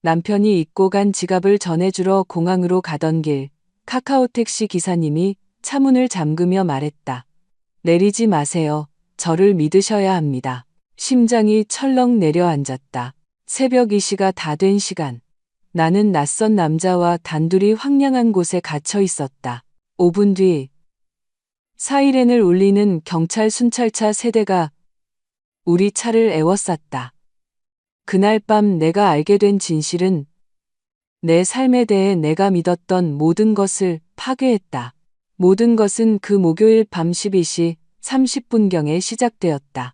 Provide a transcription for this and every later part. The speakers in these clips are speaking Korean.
남편이 잊고 간 지갑을 전해주러 공항으로 가던 길, 카카오 택시 기사님이 차문을 잠그며 말했다. 내리지 마세요. 저를 믿으셔야 합니다. 심장이 철렁 내려앉았다. 새벽 2시가 다 된 시간. 나는 낯선 남자와 단둘이 황량한 곳에 갇혀 있었다. 5분 뒤, 사이렌을 울리는 경찰 순찰차 세대가 우리 차를 에워쌌다. 그날 밤 내가 알게 된 진실은 내 삶에 대해 내가 믿었던 모든 것을 파괴했다. 모든 것은 그 목요일 밤 12시 30분경에 시작되었다.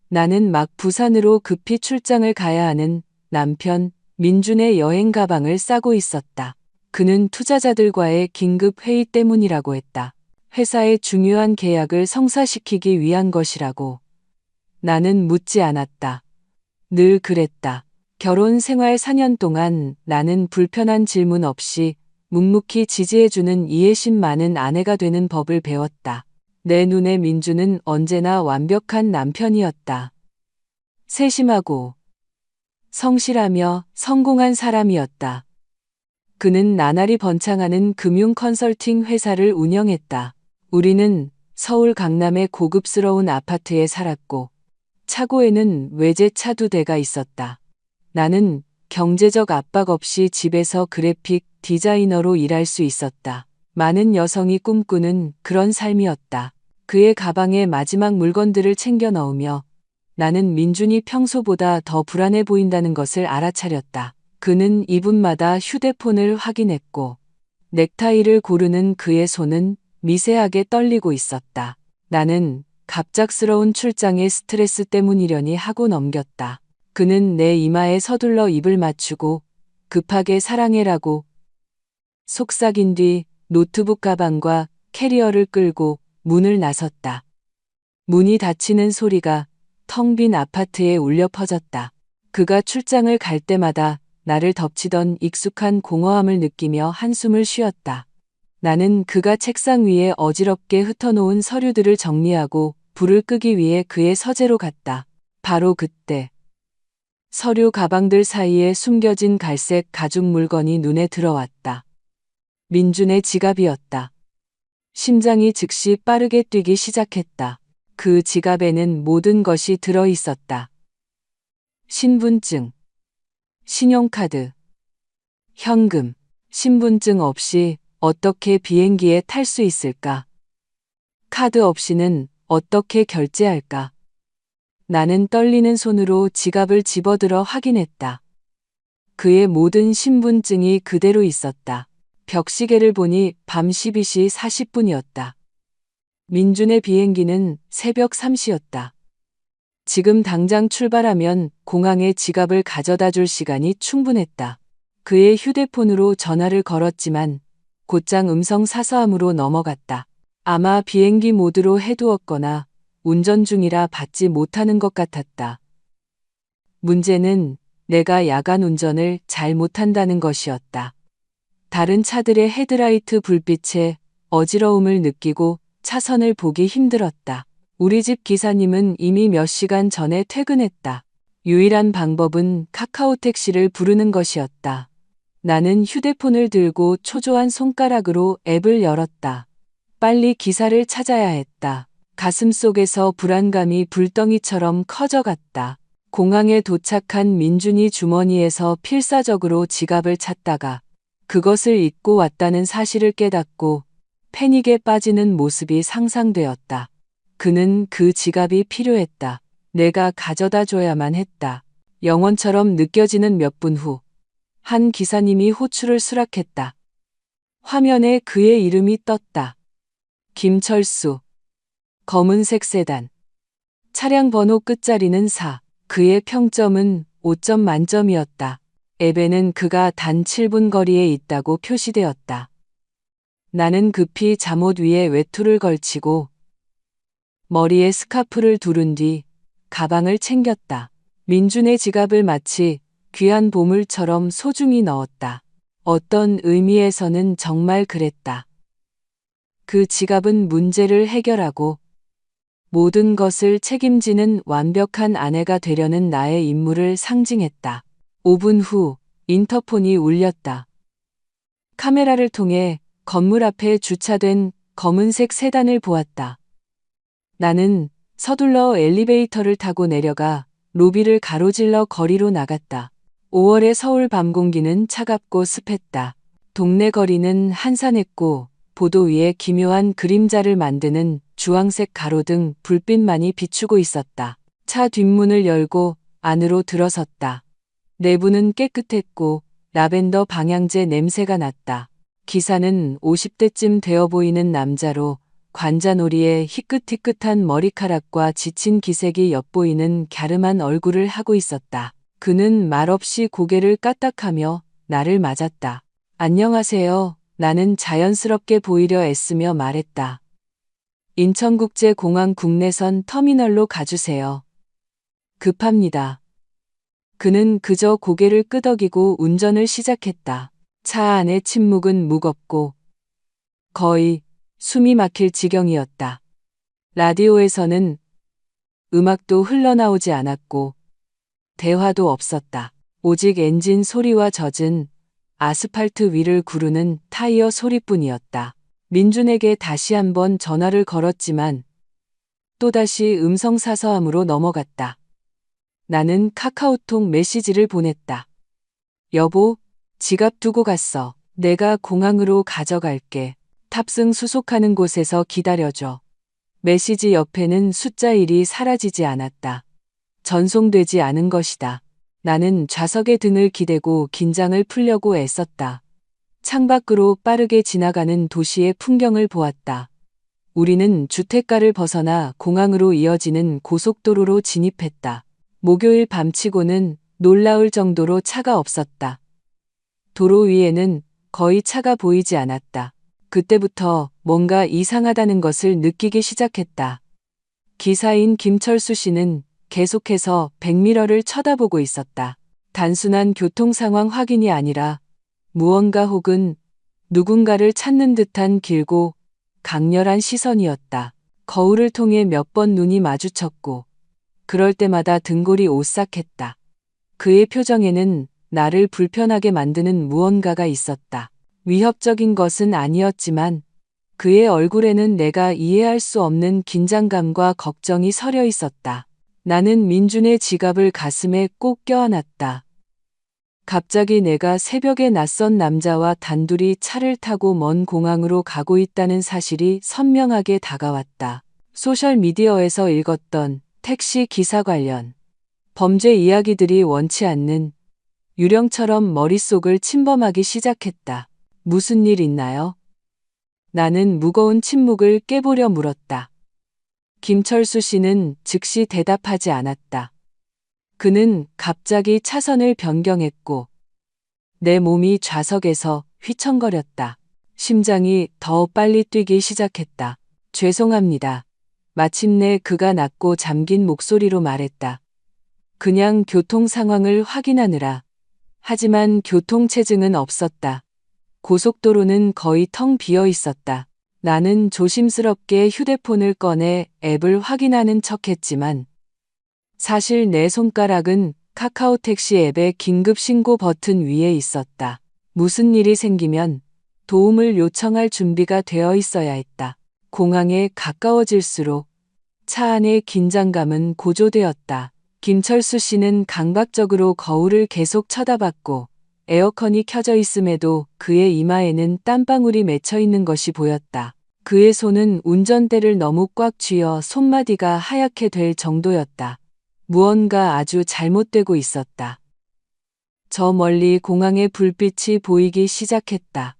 나는 막 부산으로 급히 출장을 가야 하는 남편 민준의 여행 가방을 싸고 있었다. 그는 투자자들과의 긴급 회의 때문이라고 했다. 회사의 중요한 계약을 성사시키기 위한 것이라고. 나는 묻지 않았다. 늘 그랬다. 결혼 생활 4년 동안 나는 불편한 질문 없이 묵묵히 지지해주는 이해심 많은 아내가 되는 법을 배웠다. 내 눈에 민주는 언제나 완벽한 남편이었다. 세심하고 성실하며 성공한 사람이었다. 그는 나날이 번창하는 금융 컨설팅 회사를 운영했다. 우리는 서울 강남의 고급스러운 아파트에 살았고 차고에는 외제차 2대가 있었다. 나는 경제적 압박 없이 집에서 그래픽 디자이너로 일할 수 있었다. 많은 여성이 꿈꾸는 그런 삶이었다. 그의 가방에 마지막 물건들을 챙겨 넣으며 나는 민준이 평소보다 더 불안해 보인다는 것을 알아차렸다. 그는 2분마다 휴대폰을 확인했고 넥타이를 고르는 그의 손은 미세하게 떨리고 있었다. 나는 갑작스러운 출장의 스트레스 때문이려니 하고 넘겼다. 그는 내 이마에 서둘러 입을 맞추고 급하게 사랑해라고 속삭인 뒤 노트북 가방과 캐리어를 끌고 문을 나섰다. 문이 닫히는 소리가 텅 빈 아파트에 울려 퍼졌다. 그가 출장을 갈 때마다 나를 덮치던 익숙한 공허함을 느끼며 한숨을 쉬었다. 나는 그가 책상 위에 어지럽게 흩어놓은 서류들을 정리하고 불을 끄기 위해 그의 서재로 갔다. 바로 그때 서류 가방들 사이에 숨겨진 갈색 가죽 물건이 눈에 들어왔다. 민준의 지갑이었다. 심장이 즉시 빠르게 뛰기 시작했다. 그 지갑에는 모든 것이 들어 있었다. 신분증, 신용카드, 현금. 신분증 없이 어떻게 비행기에 탈 수 있을까? 카드 없이는 어떻게 결제할까? 나는 떨리는 손으로 지갑을 집어들어 확인했다. 그의 모든 신분증이 그대로 있었다. 벽시계를 보니 밤 12시 40분이었다. 민준의 비행기는 새벽 3시였다. 지금 당장 출발하면 공항에 지갑을 가져다 줄 시간이 충분했다. 그의 휴대폰으로 전화를 걸었지만 곧장 음성 사서함으로 넘어갔다. 아마 비행기 모드로 해두었거나 운전 중이라 받지 못하는 것 같았다. 문제는 내가 야간 운전을 잘 못한다는 것이었다. 다른 차들의 헤드라이트 불빛에 어지러움을 느끼고 차선을 보기 힘들었다. 우리 집 기사님은 이미 몇 시간 전에 퇴근했다. 유일한 방법은 카카오 택시를 부르는 것이었다. 나는 휴대폰을 들고 초조한 손가락으로 앱을 열었다. 빨리 기사를 찾아야 했다. 가슴속에서 불안감이 불덩이처럼 커져갔다. 공항에 도착한 민준이 주머니에서 필사적으로 지갑을 찾다가 그것을 잊고 왔다는 사실을 깨닫고 패닉에 빠지는 모습이 상상되었다. 그는 그 지갑이 필요했다. 내가 가져다 줘야만 했다. 영원처럼 느껴지는 몇 분 후, 한 기사님이 호출을 수락했다. 화면에 그의 이름이 떴다. 김철수. 검은색 세단. 차량 번호 끝자리는 4. 그의 평점은 5점 만점이었다. 앱에는 그가 단 7분 거리에 있다고 표시되었다. 나는 급히 잠옷 위에 외투를 걸치고 머리에 스카프를 두른 뒤 가방을 챙겼다. 민준의 지갑을 마치 귀한 보물처럼 소중히 넣었다. 어떤 의미에서는 정말 그랬다. 그 지갑은 문제를 해결하고 모든 것을 책임지는 완벽한 아내가 되려는 나의 임무를 상징했다. 5분 후 인터폰이 울렸다. 카메라를 통해 건물 앞에 주차된 검은색 세단을 보았다. 나는 서둘러 엘리베이터를 타고 내려가 로비를 가로질러 거리로 나갔다. 5월의 서울 밤 공기는 차갑고 습했다. 동네 거리는 한산했고 보도 위에 기묘한 그림자를 만드는 주황색 가로등 불빛만이 비추고 있었다. 차 뒷문을 열고 안으로 들어섰다. 내부는 깨끗했고 라벤더 방향제 냄새가 났다. 기사는 50대쯤 되어 보이는 남자로 관자놀이에 희끗희끗한 머리카락과 지친 기색이 엿보이는 갸름한 얼굴을 하고 있었다. 그는 말없이 고개를 까딱하며 나를 맞았다. 안녕하세요. 나는 자연스럽게 보이려 애쓰며 말했다. 인천국제공항 국내선 터미널로 가주세요. 급합니다. 그는 그저 고개를 끄덕이고 운전을 시작했다. 차 안의 침묵은 무겁고 거의 숨이 막힐 지경이었다. 라디오에서는 음악도 흘러나오지 않았고 대화도 없었다. 오직 엔진 소리와 젖은 아스팔트 위를 구르는 타이어 소리뿐이었다. 민준에게 다시 한번 전화를 걸었지만 또다시 음성 사서함으로 넘어갔다. 나는 카카오톡 메시지를 보냈다. 여보, 지갑 두고 갔어. 내가 공항으로 가져갈게. 탑승 수속하는 곳에서 기다려줘. 메시지 옆에는 숫자 1이 사라지지 않았다. 전송되지 않은 것이다. 나는 좌석에 등을 기대고 긴장을 풀려고 애썼다. 창밖으로 빠르게 지나가는 도시의 풍경을 보았다. 우리는 주택가를 벗어나 공항으로 이어지는 고속도로로 진입했다. 목요일 밤치고는 놀라울 정도로 차가 없었다. 도로 위에는 거의 차가 보이지 않았다. 그때부터 뭔가 이상하다는 것을 느끼기 시작했다. 기사인 김철수 씨는 계속해서 백미러를 쳐다보고 있었다. 단순한 교통 상황 확인이 아니라 무언가 혹은 누군가를 찾는 듯한 길고 강렬한 시선이었다. 거울을 통해 몇 번 눈이 마주쳤고 그럴 때마다 등골이 오싹했다. 그의 표정에는 나를 불편하게 만드는 무언가가 있었다. 위협적인 것은 아니었지만 그의 얼굴에는 내가 이해할 수 없는 긴장감과 걱정이 서려 있었다. 나는 민준의 지갑을 가슴에 꼭 껴안았다. 갑자기 내가 새벽에 낯선 남자와 단둘이 차를 타고 먼 공항으로 가고 있다는 사실이 선명하게 다가왔다. 소셜미디어에서 읽었던 택시 기사 관련 범죄 이야기들이 원치 않는 유령처럼 머릿속을 침범하기 시작했다. 무슨 일 있나요? 나는 무거운 침묵을 깨보려 물었다. 김철수 씨는 즉시 대답하지 않았다. 그는 갑자기 차선을 변경했고 내 몸이 좌석에서 휘청거렸다. 심장이 더 빨리 뛰기 시작했다. 죄송합니다. 마침내 그가 낮고 잠긴 목소리로 말했다. 그냥 교통 상황을 확인하느라. 하지만 교통체증은 없었다. 고속도로는 거의 텅 비어 있었다. 나는 조심스럽게 휴대폰을 꺼내 앱을 확인하는 척했지만 사실 내 손가락은 카카오 택시 앱의 긴급 신고 버튼 위에 있었다. 무슨 일이 생기면 도움을 요청할 준비가 되어 있어야 했다. 공항에 가까워질수록 차 안의 긴장감은 고조되었다. 김철수 씨는 강박적으로 거울을 계속 쳐다봤고 에어컨이 켜져 있음에도 그의 이마에는 땀방울이 맺혀 있는 것이 보였다. 그의 손은 운전대를 너무 꽉 쥐어 손마디가 하얗게 될 정도였다. 무언가 아주 잘못되고 있었다. 저 멀리 공항의 불빛이 보이기 시작했다.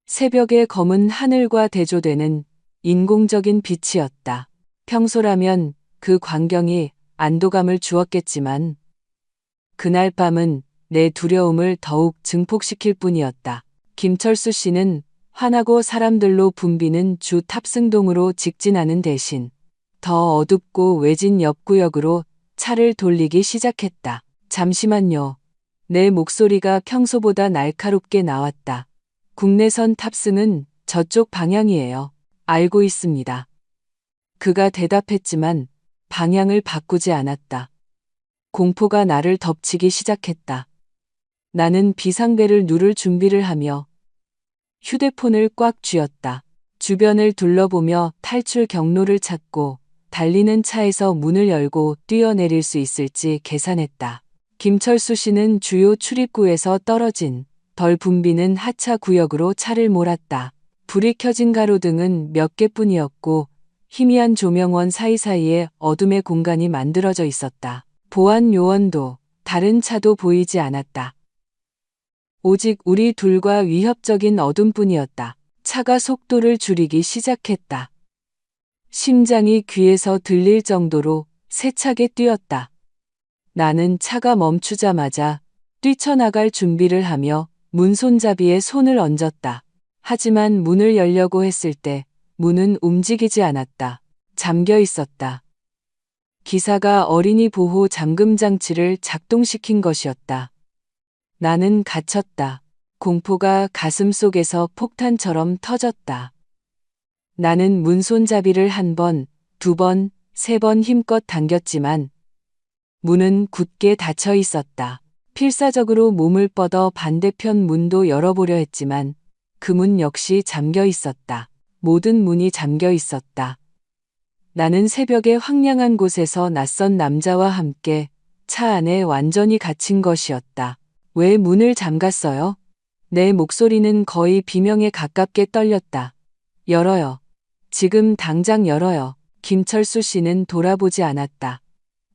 새벽의 검은 하늘과 대조되는 인공적인 빛이었다. 평소라면 그 광경이 안도감을 주었겠지만 그날 밤은 내 두려움을 더욱 증폭시킬 뿐이었다. 김철수 씨는 화나고 사람들로 붐비는 주 탑승동으로 직진하는 대신 더 어둡고 외진 옆구역으로 차를 돌리기 시작했다. 잠시만요. 내 목소리가 평소보다 날카롭게 나왔다. 국내선 탑승은 저쪽 방향이에요. 알고 있습니다. 그가 대답했지만 방향을 바꾸지 않았다. 공포가 나를 덮치기 시작했다. 나는 비상벨을 누를 준비를 하며 휴대폰을 꽉 쥐었다. 주변을 둘러보며 탈출 경로를 찾고 달리는 차에서 문을 열고 뛰어내릴 수 있을지 계산했다. 김철수 씨는 주요 출입구에서 떨어진 덜 붐비는 하차 구역으로 차를 몰았다. 불이 켜진 가로등은 몇 개뿐이었고 희미한 조명원 사이사이에 어둠의 공간이 만들어져 있었다. 보안 요원도 다른 차도 보이지 않았다. 오직 우리 둘과 위협적인 어둠뿐이었다. 차가 속도를 줄이기 시작했다. 심장이 귀에서 들릴 정도로 세차게 뛰었다. 나는 차가 멈추자마자 뛰쳐나갈 준비를 하며 문 손잡이에 손을 얹었다. 하지만 문을 열려고 했을 때 문은 움직이지 않았다. 잠겨 있었다. 기사가 어린이 보호 잠금 장치를 작동시킨 것이었다. 나는 갇혔다. 공포가 가슴 속에서 폭탄처럼 터졌다. 나는 문 손잡이를 한 번, 두 번, 세 번 힘껏 당겼지만 문은 굳게 닫혀 있었다. 필사적으로 몸을 뻗어 반대편 문도 열어보려 했지만 그 문 역시 잠겨 있었다. 모든 문이 잠겨 있었다. 나는 새벽의 황량한 곳에서 낯선 남자와 함께 차 안에 완전히 갇힌 것이었다. 왜 문을 잠갔어요? 내 목소리는 거의 비명에 가깝게 떨렸다. 열어요. 지금 당장 열어요. 김철수 씨는 돌아보지 않았다.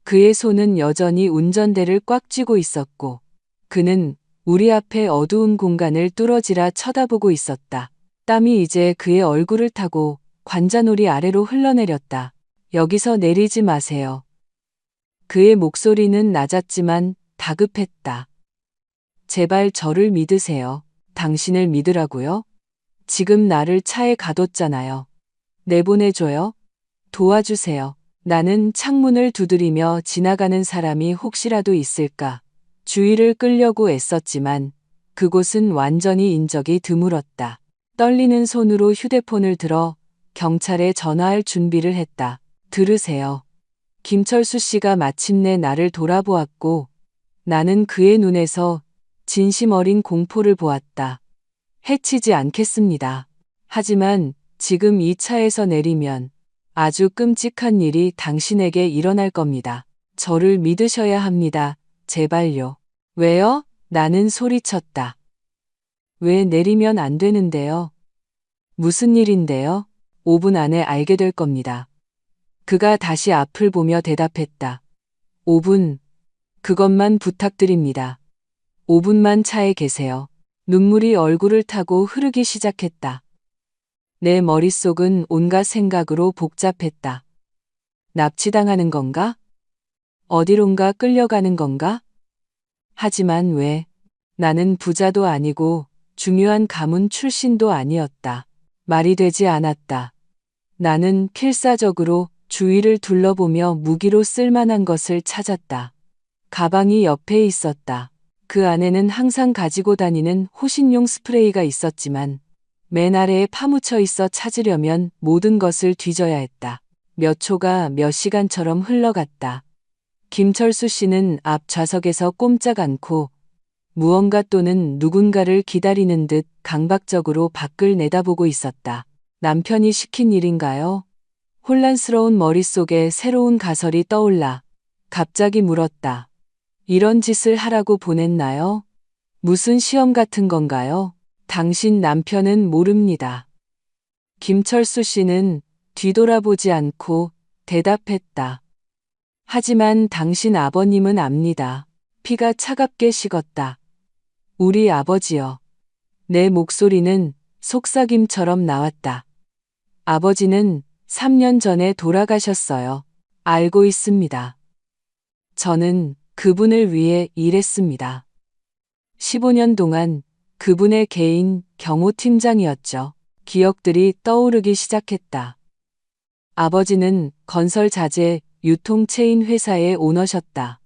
그의 손은 여전히 운전대를 꽉 쥐고 있었고 그는 우리 앞에 어두운 공간을 뚫어지라 쳐다보고 있었다. 땀이 이제 그의 얼굴을 타고 관자놀이 아래로 흘러내렸다. 여기서 내리지 마세요. 그의 목소리는 낮았지만 다급했다. 제발 저를 믿으세요. 당신을 믿으라고요? 지금 나를 차에 가뒀잖아요. 내보내줘요? 도와주세요. 나는 창문을 두드리며 지나가는 사람이 혹시라도 있을까 주의를 끌려고 애썼지만 그곳은 완전히 인적이 드물었다. 떨리는 손으로 휴대폰을 들어 경찰에 전화할 준비를 했다. 들으세요. 김철수 씨가 마침내 나를 돌아보았고 나는 그의 눈에서 진심 어린 공포를 보았다. 해치지 않겠습니다. 하지만 지금 이 차에서 내리면 아주 끔찍한 일이 당신에게 일어날 겁니다. 저를 믿으셔야 합니다. 제발요. 왜요? 나는 소리쳤다. 왜 내리면 안 되는데요? 무슨 일인데요? 5분 안에 알게 될 겁니다. 그가 다시 앞을 보며 대답했다. 5분. 그것만 부탁드립니다. 5분만 차에 계세요. 눈물이 얼굴을 타고 흐르기 시작했다. 내 머릿속은 온갖 생각으로 복잡했다. 납치당하는 건가? 어디론가 끌려가는 건가? 하지만 왜? 나는 부자도 아니고 중요한 가문 출신도 아니었다. 말이 되지 않았다. 나는 필사적으로 주위를 둘러보며 무기로 쓸만한 것을 찾았다. 가방이 옆에 있었다. 그 안에는 항상 가지고 다니는 호신용 스프레이가 있었지만 맨 아래에 파묻혀 있어 찾으려면 모든 것을 뒤져야 했다. 몇 초가 몇 시간처럼 흘러갔다. 김철수 씨는 앞 좌석에서 꼼짝 않고 무언가 또는 누군가를 기다리는 듯 강박적으로 밖을 내다보고 있었다. 남편이 시킨 일인가요? 혼란스러운 머릿속에 새로운 가설이 떠올라 갑자기 물었다. 이런 짓을 하라고 보냈나요? 무슨 시험 같은 건가요? 당신 남편은 모릅니다. 김철수 씨는 뒤돌아보지 않고 대답했다. 하지만 당신 아버님은 압니다. 피가 차갑게 식었다. 우리 아버지요. 내 목소리는 속삭임처럼 나왔다. 아버지는 3년 전에 돌아가셨어요. 알고 있습니다. 저는 그분을 위해 일했습니다. 15년 동안 그분의 개인 경호팀장이었죠. 기억들이 떠오르기 시작했다. 아버지는 건설 자재 유통체인 회사의 오너셨다.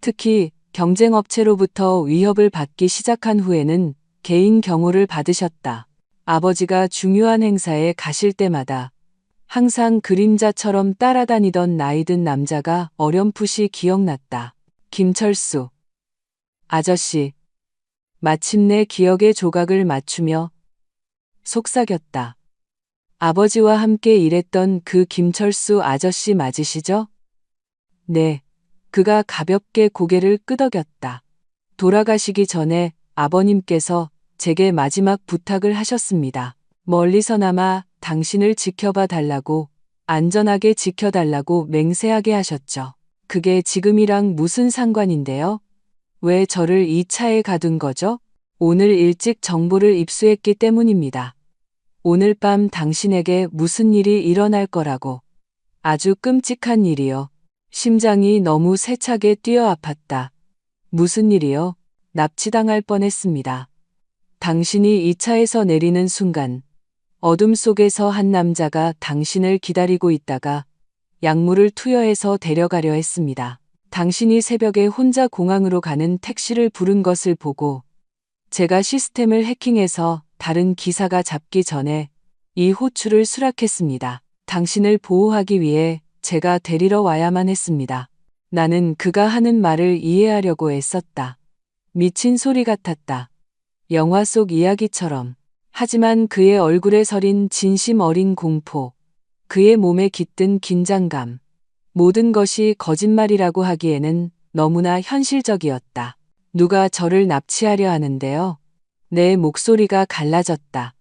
특히 경쟁업체로부터 위협을 받기 시작한 후에는 개인 경호를 받으셨다. 아버지가 중요한 행사에 가실 때마다 항상 그림자처럼 따라다니던 나이든 남자가 어렴풋이 기억났다. 김철수. 아저씨, 마침내 기억의 조각을 맞추며 속삭였다. 아버지와 함께 일했던 그 김철수 아저씨 맞으시죠? 네. 그가 가볍게 고개를 끄덕였다. 돌아가시기 전에 아버님께서 제게 마지막 부탁을 하셨습니다. 멀리서나마 당신을 지켜봐 달라고, 안전하게 지켜달라고 맹세하게 하셨죠. 그게 지금이랑 무슨 상관인데요? 왜 저를 이 차에 가둔 거죠? 오늘 일찍 정보를 입수했기 때문입니다. 오늘 밤 당신에게 무슨 일이 일어날 거라고. 아주 끔찍한 일이요. 심장이 너무 세차게 뛰어 아팠다. 무슨 일이요? 납치당할 뻔했습니다. 당신이 이 차에서 내리는 순간 어둠 속에서 한 남자가 당신을 기다리고 있다가 약물을 투여해서 데려가려 했습니다. 당신이 새벽에 혼자 공항으로 가는 택시를 부른 것을 보고 제가 시스템을 해킹해서 다른 기사가 잡기 전에 이 호출을 수락했습니다. 당신을 보호하기 위해 제가 데리러 와야만 했습니다. 나는 그가 하는 말을 이해하려고 애썼다. 미친 소리 같았다. 영화 속 이야기처럼. 하지만 그의 얼굴에 서린 진심 어린 공포, 그의 몸에 깃든 긴장감, 모든 것이 거짓말이라고 하기에는 너무나 현실적이었다. 누가 저를 납치하려 하는데요? 내 목소리가 갈라졌다.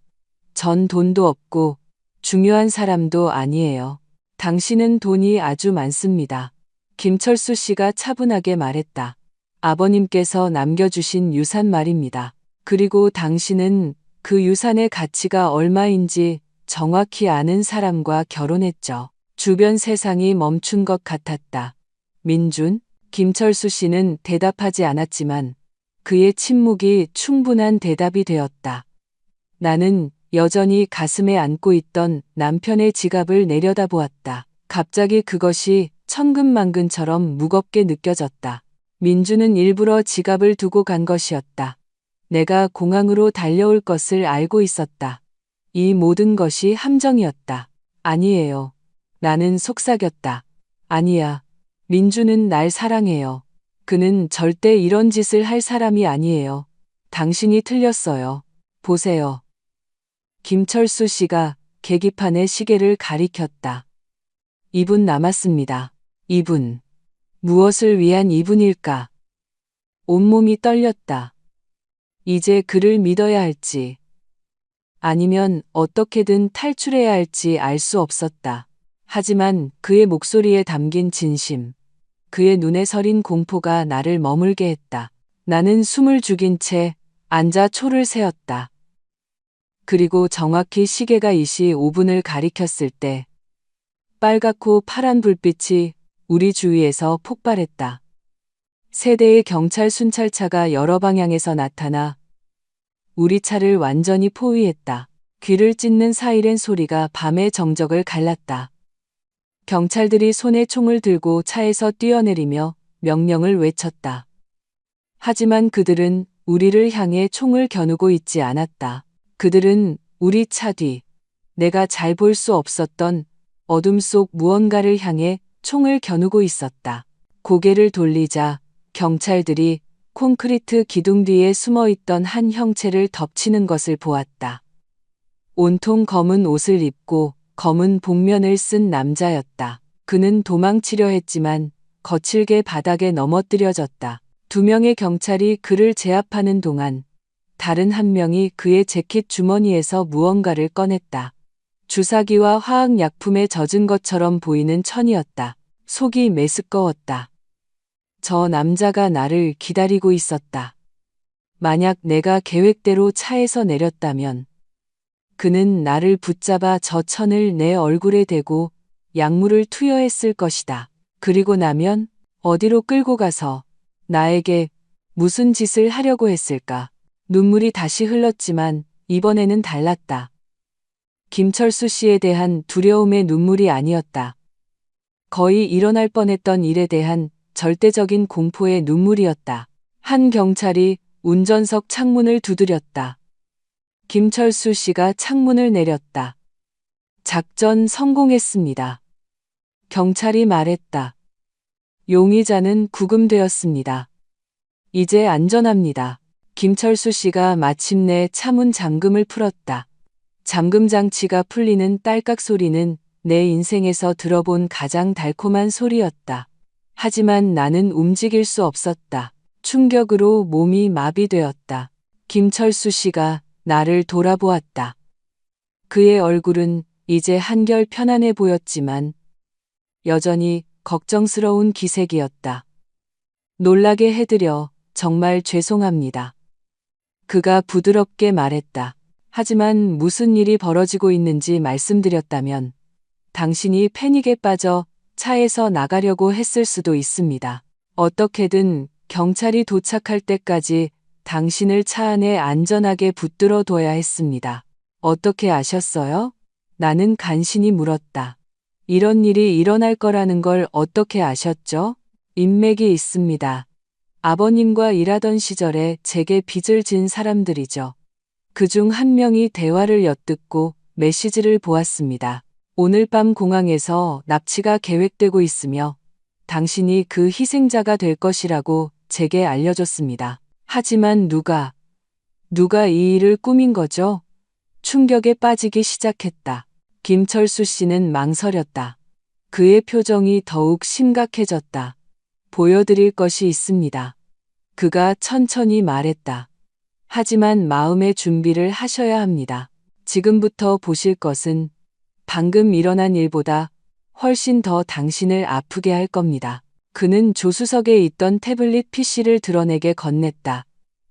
전 돈도 없고 중요한 사람도 아니에요. 당신은 돈이 아주 많습니다. 김철수 씨가 차분하게 말했다. 아버님께서 남겨주신 유산 말입니다. 그리고 당신은 그 유산의 가치가 얼마인지 정확히 아는 사람과 결혼했죠. 주변 세상이 멈춘 것 같았다. 민준? 김철수 씨는 대답하지 않았지만 그의 침묵이 충분한 대답이 되었다. 나는 여전히 가슴에 안고 있던 남편의 지갑을 내려다보았다. 갑자기 그것이 천근만근처럼 무겁게 느껴졌다. 민주는 일부러 지갑을 두고 간 것이었다. 내가 공항으로 달려올 것을 알고 있었다. 이 모든 것이 함정이었다. 아니에요. 나는 속삭였다. 아니야. 민주는 날 사랑해요. 그는 절대 이런 짓을 할 사람이 아니에요. 당신이 틀렸어요. 보세요. 김철수 씨가 계기판에 시계를 가리켰다. 2분 남았습니다. 2분. 무엇을 위한 2분일까? 온몸이 떨렸다. 이제 그를 믿어야 할지, 아니면 어떻게든 탈출해야 할지 알 수 없었다. 하지만 그의 목소리에 담긴 진심, 그의 눈에 서린 공포가 나를 머물게 했다. 나는 숨을 죽인 채 앉아 초를 세었다. 그리고 정확히 시계가 25분을 가리켰을 때 빨갛고 파란 불빛이 우리 주위에서 폭발했다. 세 대의 경찰 순찰차가 여러 방향에서 나타나 우리 차를 완전히 포위했다. 귀를 찢는 사이렌 소리가 밤의 정적을 갈랐다. 경찰들이 손에 총을 들고 차에서 뛰어내리며 명령을 외쳤다. 하지만 그들은 우리를 향해 총을 겨누고 있지 않았다. 그들은 우리 차 뒤, 내가 잘 볼 수 없었던 어둠 속 무언가를 향해 총을 겨누고 있었다. 고개를 돌리자 경찰들이 콘크리트 기둥 뒤에 숨어있던 한 형체를 덮치는 것을 보았다. 온통 검은 옷을 입고 검은 복면을 쓴 남자였다. 그는 도망치려 했지만 거칠게 바닥에 넘어뜨려졌다. 2명의 경찰이 그를 제압하는 동안 다른 한 명이 그의 재킷 주머니에서 무언가를 꺼냈다. 주사기와 화학약품에 젖은 것처럼 보이는 천이었다. 속이 메스꺼웠다. 저 남자가 나를 기다리고 있었다. 만약 내가 계획대로 차에서 내렸다면 그는 나를 붙잡아 저 천을 내 얼굴에 대고 약물을 투여했을 것이다. 그리고 나면 어디로 끌고 가서 나에게 무슨 짓을 하려고 했을까? 눈물이 다시 흘렀지만 이번에는 달랐다. 김철수 씨에 대한 두려움의 눈물이 아니었다. 거의 일어날 뻔했던 일에 대한 절대적인 공포의 눈물이었다. 한 경찰이 운전석 창문을 두드렸다. 김철수 씨가 창문을 내렸다. 작전 성공했습니다. 경찰이 말했다. 용의자는 구금되었습니다. 이제 안전합니다. 김철수 씨가 마침내 차문 잠금을 풀었다. 잠금 장치가 풀리는 딸깍 소리는 내 인생에서 들어본 가장 달콤한 소리였다. 하지만 나는 움직일 수 없었다. 충격으로 몸이 마비되었다. 김철수 씨가 나를 돌아보았다. 그의 얼굴은 이제 한결 편안해 보였지만 여전히 걱정스러운 기색이었다. 놀라게 해드려 정말 죄송합니다. 그가 부드럽게 말했다. 하지만 무슨 일이 벌어지고 있는지 말씀드렸다면 당신이 패닉에 빠져 차에서 나가려고 했을 수도 있습니다. 어떻게든 경찰이 도착할 때까지 당신을 차 안에 안전하게 붙들어 둬야 했습니다. 어떻게 아셨어요? 나는 간신히 물었다. 이런 일이 일어날 거라는 걸 어떻게 아셨죠? 인맥이 있습니다. 아버님과 일하던 시절에 제게 빚을 진 사람들이죠. 그중 한 명이 대화를 엿듣고 메시지를 보았습니다. 오늘 밤 공항에서 납치가 계획되고 있으며 당신이 그 희생자가 될 것이라고 제게 알려줬습니다. 하지만 누가 이 일을 꾸민 거죠? 충격에 빠지기 시작했다. 김철수 씨는 망설였다. 그의 표정이 더욱 심각해졌다. 보여드릴 것이 있습니다. 그가 천천히 말했다. 하지만 마음의 준비를 하셔야 합니다. 지금부터 보실 것은 방금 일어난 일보다 훨씬 더 당신을 아프게 할 겁니다. 그는 조수석에 있던 태블릿 PC를 드러내게 건넸다.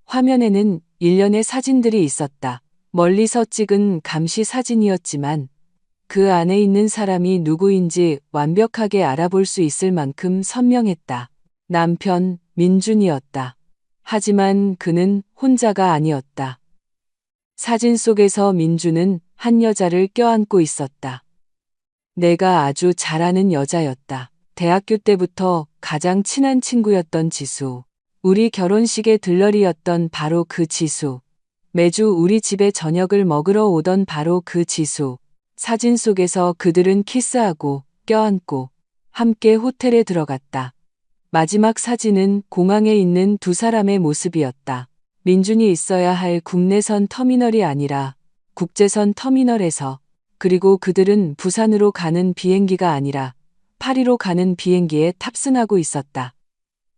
화면에는 일련의 사진들이 있었다. 멀리서 찍은 감시 사진이었지만 그 안에 있는 사람이 누구인지 완벽하게 알아볼 수 있을 만큼 선명했다. 남편 민준이었다. 하지만 그는 혼자가 아니었다. 사진 속에서 민준은 한 여자를 껴안고 있었다. 내가 아주 잘 아는 여자였다. 대학교 때부터 가장 친한 친구였던 지수. 우리 결혼식의 들러리였던 바로 그 지수. 매주 우리 집에 저녁을 먹으러 오던 바로 그 지수. 사진 속에서 그들은 키스하고 껴안고 함께 호텔에 들어갔다. 마지막 사진은 공항에 있는 두 사람의 모습이었다. 민준이 있어야 할 국내선 터미널이 아니라 국제선 터미널에서, 그리고 그들은 부산으로 가는 비행기가 아니라 파리로 가는 비행기에 탑승하고 있었다.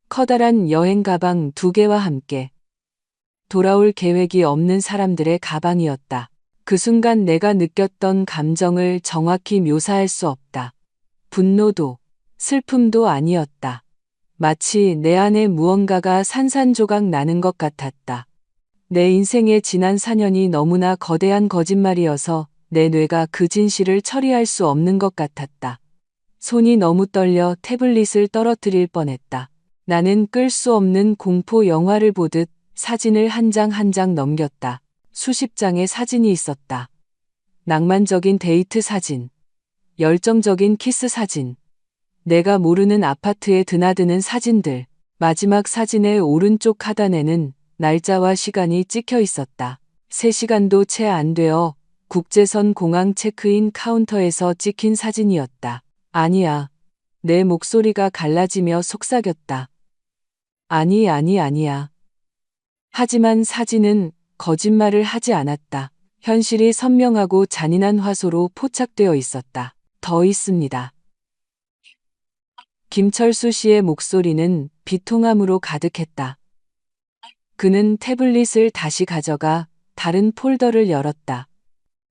커다란 여행 가방 2개와 함께. 돌아올 계획이 없는 사람들의 가방이었다. 그 순간 내가 느꼈던 감정을 정확히 묘사할 수 없다. 분노도 슬픔도 아니었다. 마치 내 안에 무언가가 산산조각 나는 것 같았다. 내 인생의 지난 4년이 너무나 거대한 거짓말이어서 내 뇌가 그 진실을 처리할 수 없는 것 같았다. 손이 너무 떨려 태블릿을 떨어뜨릴 뻔했다. 나는 끌 수 없는 공포 영화를 보듯 사진을 한 장 한 장 넘겼다. 수십 장의 사진이 있었다. 낭만적인 데이트 사진, 열정적인 키스 사진, 내가 모르는 아파트에 드나드는 사진들. 마지막 사진의 오른쪽 하단에는 날짜와 시간이 찍혀 있었다. 3시간도 채 안 되어 국제선 공항 체크인 카운터에서 찍힌 사진이었다. 아니야. 내 목소리가 갈라지며 속삭였다. 아니야. 하지만 사진은 거짓말을 하지 않았다. 현실이 선명하고 잔인한 화소로 포착되어 있었다. 더 있습니다. 김철수 씨의 목소리는 비통함으로 가득했다. 그는 태블릿을 다시 가져가 다른 폴더를 열었다.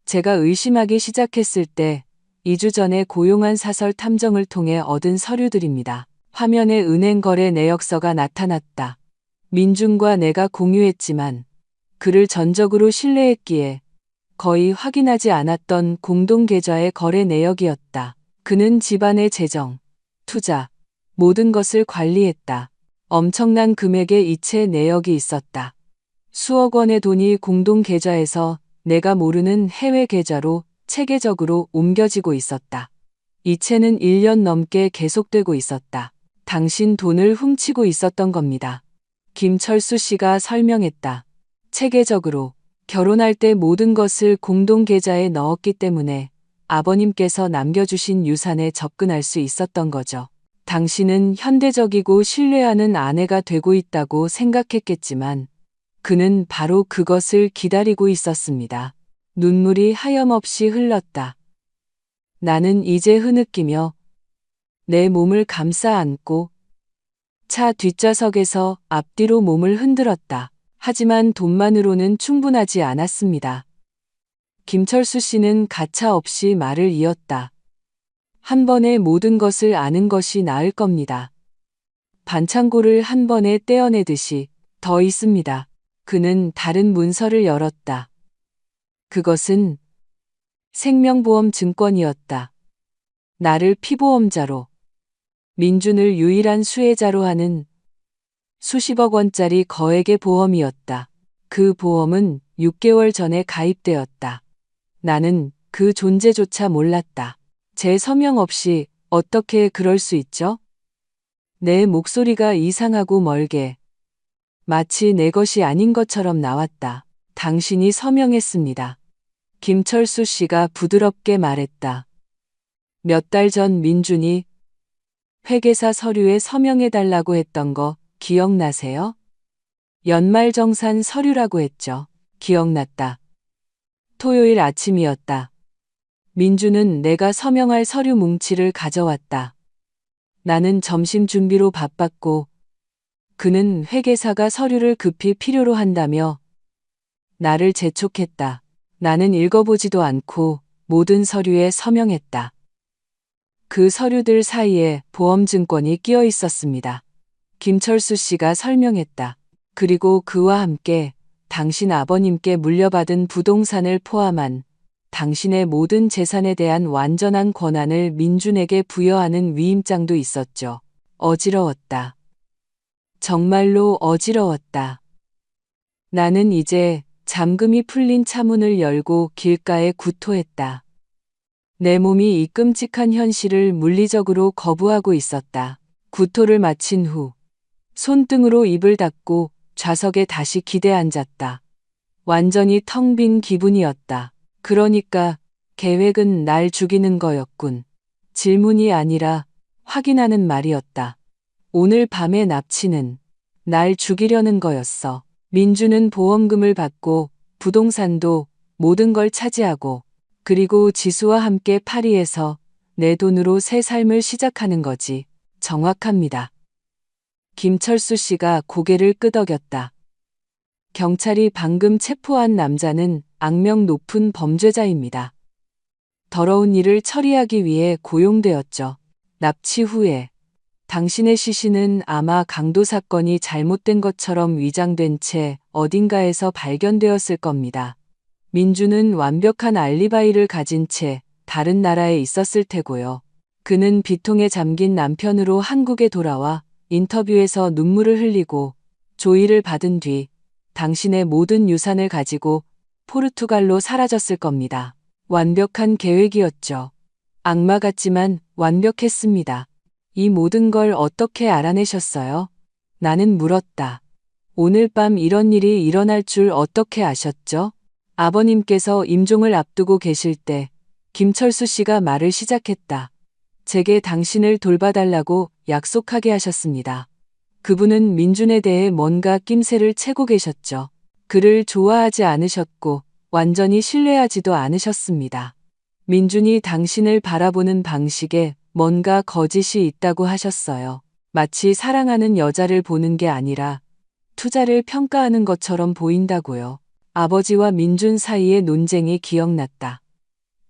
제가 의심하기 시작했을 때 2주 전에 고용한 사설 탐정을 통해 얻은 서류들입니다. 화면에 은행 거래 내역서가 나타났다. 민준과 내가 공유했지만 그를 전적으로 신뢰했기에 거의 확인하지 않았던 공동 계좌의 거래 내역이었다. 그는 집안의 재정, 투자, 모든 것을 관리했다. 엄청난 금액의 이체 내역이 있었다. 수억 원의 돈이 공동 계좌에서 내가 모르는 해외 계좌로 체계적으로 옮겨지고 있었다. 이체는 1년 넘게 계속되고 있었다. 당신 돈을 훔치고 있었던 겁니다. 김철수 씨가 설명했다. 체계적으로 결혼할 때 모든 것을 공동 계좌에 넣었기 때문에 아버님께서 남겨주신 유산에 접근할 수 있었던 거죠. 당신은 현대적이고 신뢰하는 아내가 되고 있다고 생각했겠지만 그는 바로 그것을 기다리고 있었습니다. 눈물이 하염없이 흘렀다. 나는 이제 흐느끼며 내 몸을 감싸 안고 차 뒷좌석에서 앞뒤로 몸을 흔들었다. 하지만 돈만으로는 충분하지 않았습니다. 김철수 씨는 가차없이 말을 이었다. 한 번에 모든 것을 아는 것이 나을 겁니다. 반창고를 한 번에 떼어내듯이 더 있습니다. 그는 다른 문서를 열었다. 그것은 생명보험 증권이었다. 나를 피보험자로, 민준을 유일한 수혜자로 하는 수십억 원짜리 거액의 보험이었다. 그 보험은 6개월 전에 가입되었다. 나는 그 존재조차 몰랐다. 제 서명 없이 어떻게 그럴 수 있죠? 내 목소리가 이상하고 멀게, 마치 내 것이 아닌 것처럼 나왔다. 당신이 서명했습니다. 김철수 씨가 부드럽게 말했다. 몇 달 전 민준이 회계사 서류에 서명해달라고 했던 거 기억나세요? 연말정산 서류라고 했죠. 기억났다. 토요일 아침이었다. 민준은 내가 서명할 서류 뭉치를 가져왔다. 나는 점심 준비로 바빴고 그는 회계사가 서류를 급히 필요로 한다며 나를 재촉했다. 나는 읽어보지도 않고 모든 서류에 서명했다. 그 서류들 사이에 보험증권이 끼어 있었습니다. 김철수 씨가 설명했다. 그리고 그와 함께 당신 아버님께 물려받은 부동산을 포함한 당신의 모든 재산에 대한 완전한 권한을 민준에게 부여하는 위임장도 있었죠. 어지러웠다. 정말로 어지러웠다. 나는 이제 잠금이 풀린 차문을 열고 길가에 구토했다. 내 몸이 이 끔찍한 현실을 물리적으로 거부하고 있었다. 구토를 마친 후 손등으로 입을 닫고 좌석에 다시 기대 앉았다. 완전히 텅 빈 기분이었다. 그러니까 계획은 날 죽이는 거였군. 질문이 아니라 확인하는 말이었다. 오늘 밤의 납치는 날 죽이려는 거였어. 민주는 보험금을 받고 부동산도 모든 걸 차지하고 그리고 지수와 함께 파리에서 내 돈으로 새 삶을 시작하는 거지. 정확합니다. 김철수 씨가 고개를 끄덕였다. 경찰이 방금 체포한 남자는 악명 높은 범죄자입니다. 더러운 일을 처리하기 위해 고용되었죠. 납치 후에 당신의 시신은 아마 강도 사건이 잘못된 것처럼 위장된 채 어딘가에서 발견되었을 겁니다. 민주는 완벽한 알리바이를 가진 채 다른 나라에 있었을 테고요. 그는 비통에 잠긴 남편으로 한국에 돌아와 인터뷰에서 눈물을 흘리고 조의를 받은 뒤 당신의 모든 유산을 가지고 포르투갈로 사라졌을 겁니다. 완벽한 계획이었죠. 악마 같지만 완벽했습니다. 이 모든 걸 어떻게 알아내셨어요? 나는 물었다. 오늘 밤 이런 일이 일어날 줄 어떻게 아셨죠? 아버님께서 임종을 앞두고 계실 때 김철수 씨가 말을 시작했다. 제게 당신을 돌봐달라고 약속하게 하셨습니다. 그분은 민준에 대해 뭔가 낌새를 채고 계셨죠. 그를 좋아하지 않으셨고 완전히 신뢰하지도 않으셨습니다. 민준이 당신을 바라보는 방식에 뭔가 거짓이 있다고 하셨어요. 마치 사랑하는 여자를 보는 게 아니라 투자를 평가하는 것처럼 보인다고요. 아버지와 민준 사이의 논쟁이 기억났다.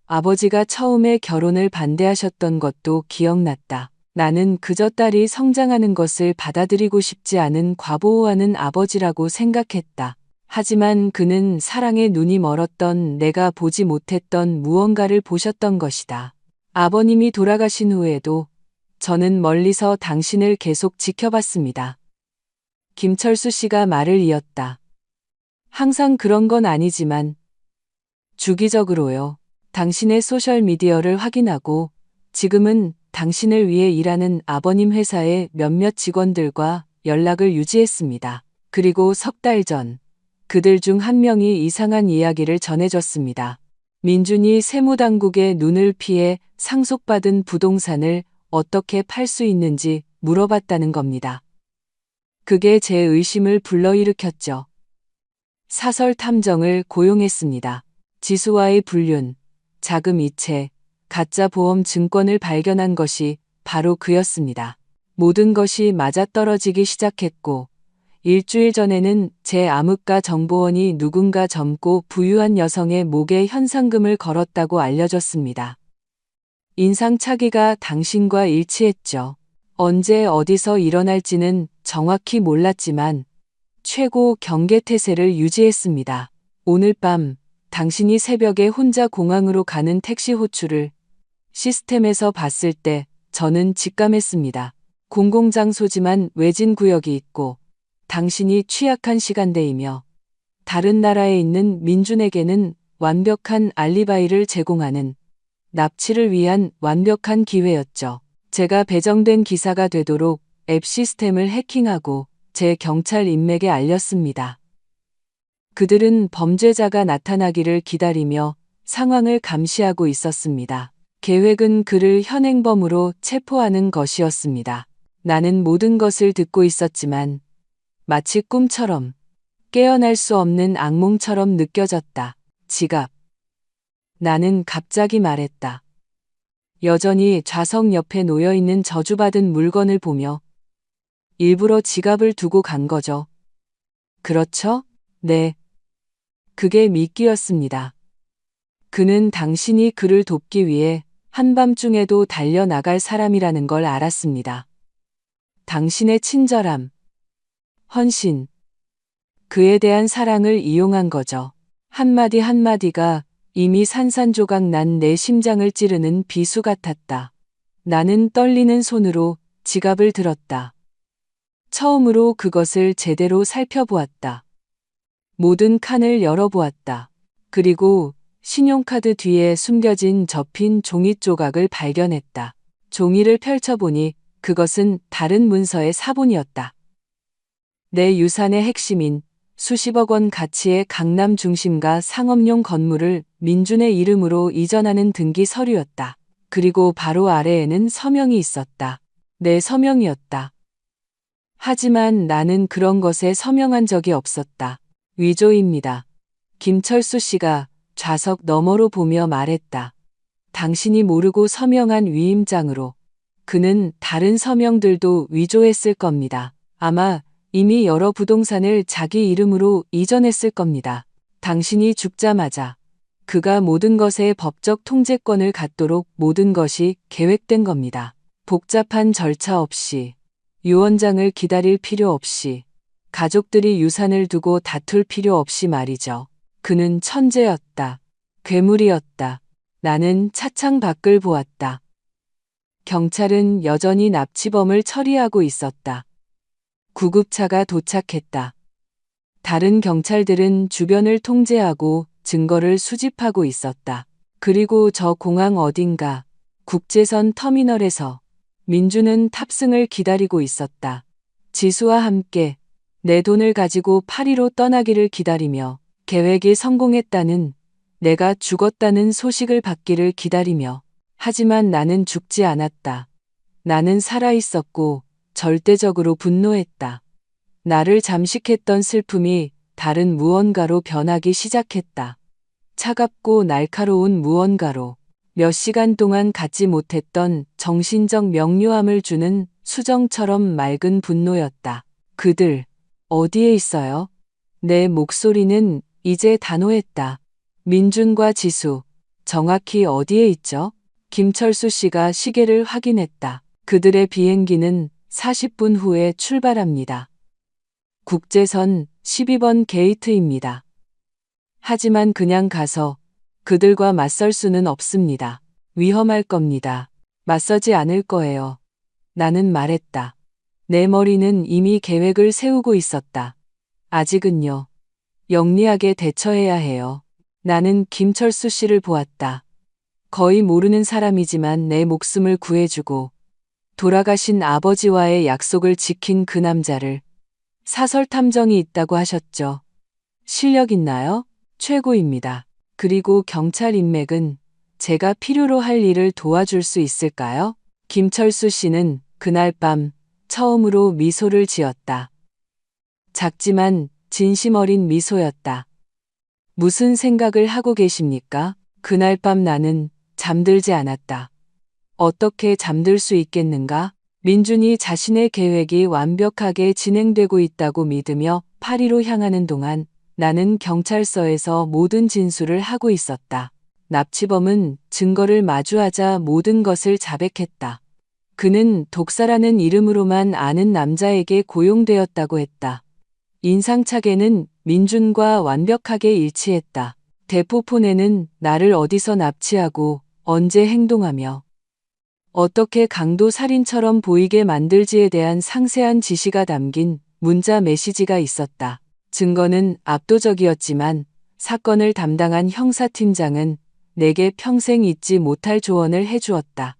아버지가 처음에 결혼을 반대하셨던 것도 기억났다. 나는 그저 딸이 성장하는 것을 받아들이고 싶지 않은 과보호하는 아버지라고 생각했다. 하지만 그는 사랑에 눈이 멀었던 내가 보지 못했던 무언가를 보셨던 것이다. 아버님이 돌아가신 후에도 저는 멀리서 당신을 계속 지켜봤습니다. 김철수 씨가 말을 이었다. 항상 그런 건 아니지만 주기적으로요. 당신의 소셜미디어를 확인하고 지금은 당신을 위해 일하는 아버님 회사의 몇몇 직원들과 연락을 유지했습니다. 그리고 석 달 전 그들 중 한 명이 이상한 이야기를 전해줬습니다. 민준이 세무당국의 눈을 피해 상속받은 부동산을 어떻게 팔 수 있는지 물어봤다는 겁니다. 그게 제 의심을 불러일으켰죠. 사설 탐정을 고용했습니다. 지수와의 불륜, 자금 이체, 가짜 보험 증권을 발견한 것이 바로 그였습니다. 모든 것이 맞아떨어지기 시작했고 일주일 전에는 제 암흑가 정보원이 누군가 젊고 부유한 여성의 목에 현상금을 걸었다고 알려졌습니다. 인상착의가 당신과 일치했죠. 언제 어디서 일어날지는 정확히 몰랐지만 최고 경계태세를 유지했습니다. 오늘 밤 당신이 새벽에 혼자 공항으로 가는 택시 호출을 시스템에서 봤을 때 저는 직감했습니다. 공공장소지만 외진 구역이 있고 당신이 취약한 시간대이며 다른 나라에 있는 민준에게는 완벽한 알리바이를 제공하는 납치를 위한 완벽한 기회였죠. 제가 배정된 기사가 되도록 앱 시스템을 해킹하고 제 경찰 인맥에 알렸습니다. 그들은 범죄자가 나타나기를 기다리며 상황을 감시하고 있었습니다. 계획은 그를 현행범으로 체포하는 것이었습니다. 나는 모든 것을 듣고 있었지만 마치 꿈처럼 깨어날 수 없는 악몽처럼 느껴졌다. 지갑. 나는 갑자기 말했다. 여전히 좌석 옆에 놓여있는 저주받은 물건을 보며 일부러 지갑을 두고 간 거죠. 그렇죠? 네. 그게 미끼였습니다. 그는 당신이 그를 돕기 위해 한밤중에도 달려나갈 사람이라는 걸 알았습니다. 당신의 친절함, 헌신, 그에 대한 사랑을 이용한 거죠. 한마디 한마디가 이미 산산조각 난 내 심장을 찌르는 비수 같았다. 나는 떨리는 손으로 지갑을 들었다. 처음으로 그것을 제대로 살펴보았다. 모든 칸을 열어보았다. 그리고 신용카드 뒤에 숨겨진 접힌 종이 조각을 발견했다. 종이를 펼쳐보니 그것은 다른 문서의 사본이었다. 내 유산의 핵심인 수십억 원 가치의 강남 중심가 상업용 건물을 민준의 이름으로 이전하는 등기 서류였다. 그리고 바로 아래에는 서명이 있었다. 내 서명이었다. 하지만 나는 그런 것에 서명한 적이 없었다. 위조입니다. 김철수 씨가 좌석 너머로 보며 말했다. 당신이 모르고 서명한 위임장으로. 그는 다른 서명들도 위조했을 겁니다. 아마 이미 여러 부동산을 자기 이름으로 이전했을 겁니다. 당신이 죽자마자 그가 모든 것에 법적 통제권을 갖도록 모든 것이 계획된 겁니다. 복잡한 절차 없이, 유언장을 기다릴 필요 없이, 가족들이 유산을 두고 다툴 필요 없이 말이죠. 그는 천재였다. 괴물이었다. 나는 차창 밖을 보았다. 경찰은 여전히 납치범을 처리하고 있었다. 구급차가 도착했다. 다른 경찰들은 주변을 통제하고 증거를 수집하고 있었다. 그리고 저 공항 어딘가 국제선 터미널에서 민주는 탑승을 기다리고 있었다. 지수와 함께 내 돈을 가지고 파리로 떠나기를 기다리며 계획이 성공했다는, 내가 죽었다는 소식을 받기를 기다리며. 하지만 나는 죽지 않았다. 나는 살아있었고 절대적으로 분노했다. 나를 잠식했던 슬픔이 다른 무언가로 변하기 시작했다. 차갑고 날카로운 무언가로. 몇 시간 동안 갖지 못했던 정신적 명료함을 주는 수정처럼 맑은 분노였다. 그들, 어디에 있어요? 내 목소리는 이제 단호했다. 민준과 지수, 정확히 어디에 있죠? 김철수 씨가 시계를 확인했다. 그들의 비행기는 40분 후에 출발합니다. 국제선 12번 게이트입니다. 하지만 그냥 가서 그들과 맞설 수는 없습니다. 위험할 겁니다. 맞서지 않을 거예요. 나는 말했다. 내 머리는 이미 계획을 세우고 있었다. 아직은요. 영리하게 대처해야 해요. 나는 김철수 씨를 보았다. 거의 모르는 사람이지만 내 목숨을 구해주고 돌아가신 아버지와의 약속을 지킨 그 남자를. 사설 탐정이 있다고 하셨죠. 실력 있나요? 최고입니다. 그리고 경찰 인맥은 제가 필요로 할 일을 도와줄 수 있을까요? 김철수 씨는 그날 밤 처음으로 미소를 지었다. 작지만 진심 어린 미소였다. 무슨 생각을 하고 계십니까? 그날 밤 나는 잠들지 않았다. 어떻게 잠들 수 있겠는가? 민준이 자신의 계획이 완벽하게 진행되고 있다고 믿으며 파리로 향하는 동안 나는 경찰서에서 모든 진술을 하고 있었다. 납치범은 증거를 마주하자 모든 것을 자백했다. 그는 독사라는 이름으로만 아는 남자에게 고용되었다고 했다. 인상착의는 민준과 완벽하게 일치했다. 대포폰에는 나를 어디서 납치하고 언제 행동하며 어떻게 강도 살인처럼 보이게 만들지에 대한 상세한 지시가 담긴 문자 메시지가 있었다. 증거는 압도적이었지만 사건을 담당한 형사팀장은 내게 평생 잊지 못할 조언을 해주었다.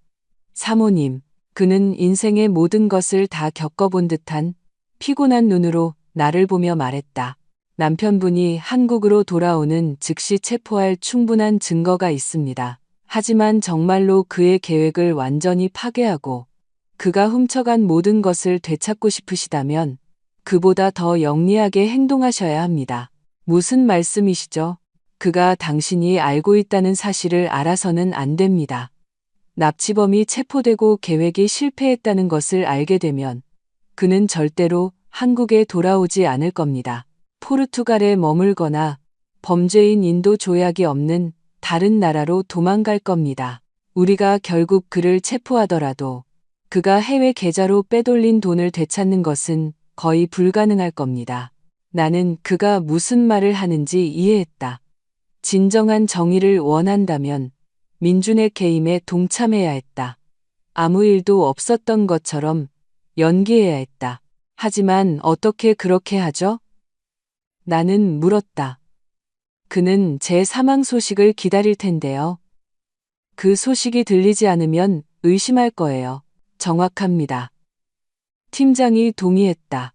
사모님, 그는 인생의 모든 것을 다 겪어본 듯한 피곤한 눈으로 나를 보며 말했다. 남편분이 한국으로 돌아오는 즉시 체포할 충분한 증거가 있습니다. 하지만 정말로 그의 계획을 완전히 파괴하고 그가 훔쳐간 모든 것을 되찾고 싶으시다면 그보다 더 영리하게 행동하셔야 합니다. 무슨 말씀이시죠? 그가 당신이 알고 있다는 사실을 알아서는 안 됩니다. 납치범이 체포되고 계획이 실패했다는 것을 알게 되면 그는 절대로 한국에 돌아오지 않을 겁니다. 포르투갈에 머물거나 범죄인 인도 조약이 없는 다른 나라로 도망갈 겁니다. 우리가 결국 그를 체포하더라도 그가 해외 계좌로 빼돌린 돈을 되찾는 것은 거의 불가능할 겁니다. 나는 그가 무슨 말을 하는지 이해했다. 진정한 정의를 원한다면 민준의 개임에 동참해야 했다. 아무 일도 없었던 것처럼 연기해야 했다. 하지만 어떻게 그렇게 하죠? 나는 물었다. 그는 제 사망 소식을 기다릴 텐데요. 그 소식이 들리지 않으면 의심할 거예요. 정확합니다. 팀장이 동의했다.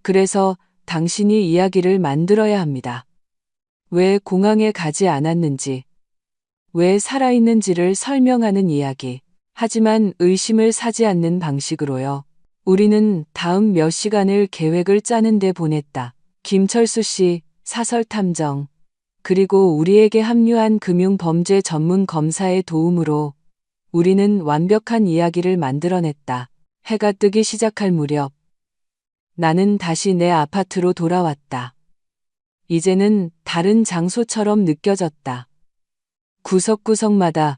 그래서 당신이 이야기를 만들어야 합니다. 왜 공항에 가지 않았는지, 왜 살아있는지를 설명하는 이야기. 하지만 의심을 사지 않는 방식으로요. 우리는 다음 몇 시간을 계획을 짜는 데 보냈다. 김철수 씨, 사설탐정, 그리고 우리에게 합류한 금융범죄 전문 검사의 도움으로 우리는 완벽한 이야기를 만들어냈다. 해가 뜨기 시작할 무렵 나는 다시 내 아파트로 돌아왔다. 이제는 다른 장소처럼 느껴졌다. 구석구석마다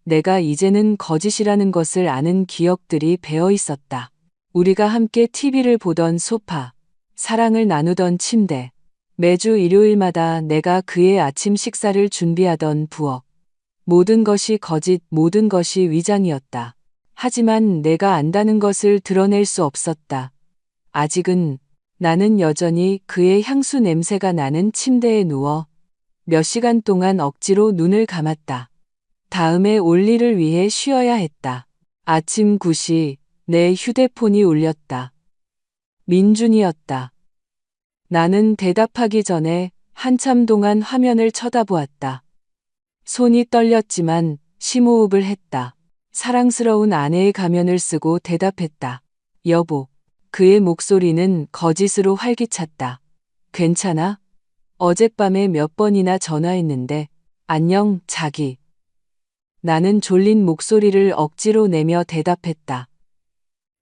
내가 이제는 거짓이라는 것을 아는 기억들이 배어 있었다. 우리가 함께 TV를 보던 소파, 사랑을 나누던 침대, 매주 일요일마다 내가 그의 아침 식사를 준비하던 부엌. 모든 것이 거짓, 모든 것이 위장이었다. 하지만 내가 안다는 것을 드러낼 수 없었다. 아직은 나는 여전히 그의 향수 냄새가 나는 침대에 누워 몇 시간 동안 억지로 눈을 감았다. 다음에 올 일을 위해 쉬어야 했다. 아침 9시 내 휴대폰이 울렸다. 민준이었다. 나는 대답하기 전에 한참 동안 화면을 쳐다보았다. 손이 떨렸지만 심호흡을 했다. 사랑스러운 아내의 가면을 쓰고 대답했다. 여보. 그의 목소리는 거짓으로 활기찼다. 괜찮아? 어젯밤에 몇 번이나 전화했는데 안녕, 자기. 나는 졸린 목소리를 억지로 내며 대답했다.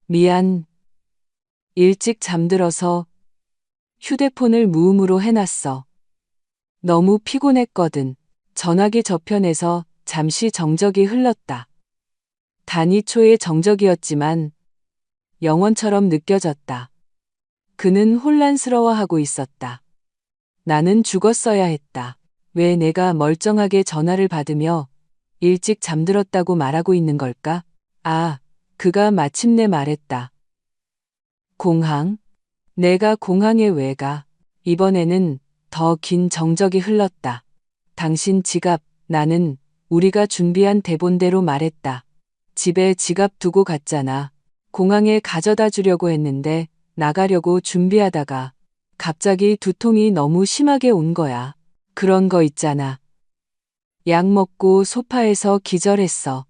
미안. 일찍 잠들어서 휴대폰을 무음으로 해놨어. 너무 피곤했거든. 전화기 저편에서 잠시 정적이 흘렀다. 단위 초의 정적이었지만 영원처럼 느껴졌다. 그는 혼란스러워하고 있었다. 나는 죽었어야 했다. 왜 내가 멀쩡하게 전화를 받으며 일찍 잠들었다고 말하고 있는 걸까? 아, 그가 마침내 말했다. 공항? 내가 공항에 왜 가? 이번에는 더 긴 정적이 흘렀다. 당신 지갑, 나는 우리가 준비한 대본대로 말했다. 집에 지갑 두고 갔잖아. 공항에 가져다 주려고 했는데 나가려고 준비하다가 갑자기 두통이 너무 심하게 온 거야. 그런 거 있잖아. 약 먹고 소파에서 기절했어.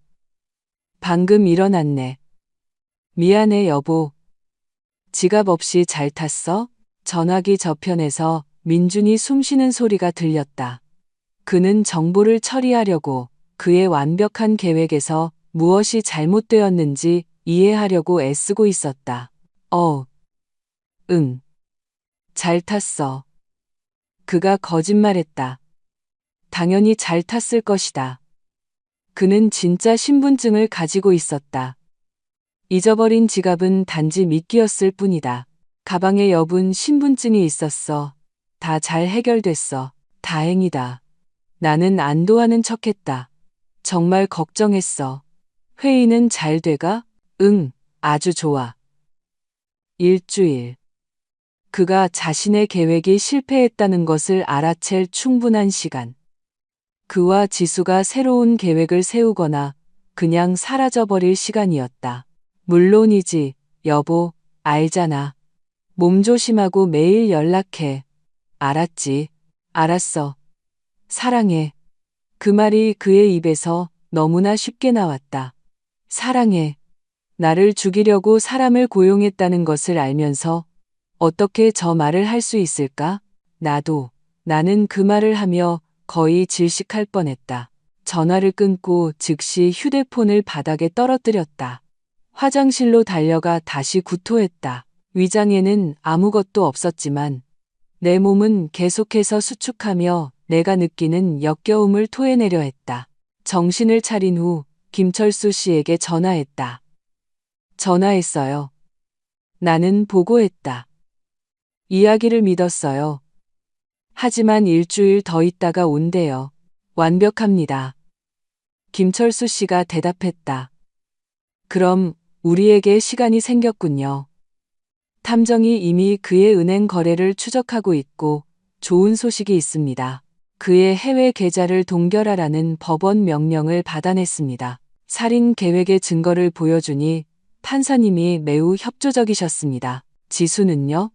방금 일어났네. 미안해 여보. 지갑 없이 잘 탔어? 전화기 저편에서 민준이 숨쉬는 소리가 들렸다. 그는 정보를 처리하려고 그의 완벽한 계획에서 무엇이 잘못되었는지 이해하려고 애쓰고 있었다. 응. 잘 탔어. 그가 거짓말했다. 당연히 잘 탔을 것이다. 그는 진짜 신분증을 가지고 있었다. 잊어버린 지갑은 단지 미끼였을 뿐이다. 가방에 여분 신분증이 있었어. 다 잘 해결됐어. 다행이다. 나는 안도하는 척했다. 정말 걱정했어. 회의는 잘 돼가? 응, 아주 좋아. 일주일. 그가 자신의 계획이 실패했다는 것을 알아챌 충분한 시간. 그와 지수가 새로운 계획을 세우거나 그냥 사라져버릴 시간이었다. 물론이지, 여보, 알잖아. 몸 조심하고 매일 연락해. 알았지. 알았어. 사랑해. 그 말이 그의 입에서 너무나 쉽게 나왔다. 사랑해. 나를 죽이려고 사람을 고용했다는 것을 알면서 어떻게 저 말을 할 수 있을까? 나는 그 말을 하며 거의 질식할 뻔했다. 전화를 끊고 즉시 휴대폰을 바닥에 떨어뜨렸다. 화장실로 달려가 다시 구토했다. 위장에는 아무것도 없었지만 내 몸은 계속해서 수축하며 내가 느끼는 역겨움을 토해내려 했다. 정신을 차린 후 김철수 씨에게 전화했다. 전화했어요. 나는 보고했다. 이야기를 믿었어요. 하지만 일주일 더 있다가 온대요. 완벽합니다. 김철수 씨가 대답했다. 그럼 우리에게 시간이 생겼군요. 탐정이 이미 그의 은행 거래를 추적하고 있고 좋은 소식이 있습니다. 그의 해외 계좌를 동결하라는 법원 명령을 받아냈습니다. 살인 계획의 증거를 보여주니 판사님이 매우 협조적이셨습니다. 지수는요?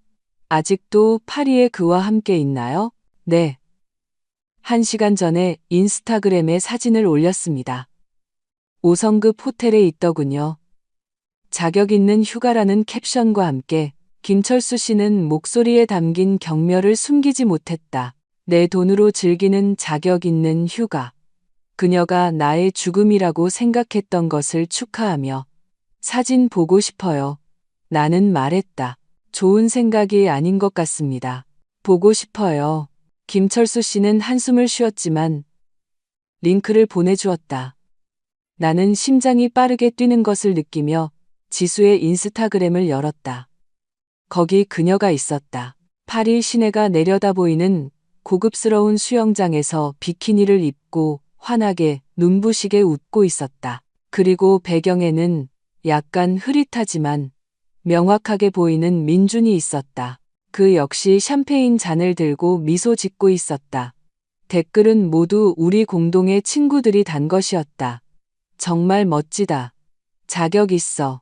아직도 파리에 그와 함께 있나요? 네. 1시간 전에 인스타그램에 사진을 올렸습니다. 5성급 호텔에 있더군요. 자격 있는 휴가라는 캡션과 함께 김철수 씨는 목소리에 담긴 경멸을 숨기지 못했다. 내 돈으로 즐기는 자격 있는 휴가. 그녀가 나의 죽음이라고 생각했던 것을 축하하며 사진 보고 싶어요. 나는 말했다. 좋은 생각이 아닌 것 같습니다. 보고 싶어요. 김철수 씨는 한숨을 쉬었지만 링크를 보내주었다. 나는 심장이 빠르게 뛰는 것을 느끼며 지수의 인스타그램을 열었다. 거기 그녀가 있었다. 파리 시내가 내려다 보이는 고급스러운 수영장에서 비키니를 입고 환하게 눈부시게 웃고 있었다. 그리고 배경에는 약간 흐릿하지만 명확하게 보이는 민준이 있었다. 그 역시 샴페인 잔을 들고 미소 짓고 있었다. 댓글은 모두 우리 공동의 친구들이 단 것이었다. 정말 멋지다. 자격 있어.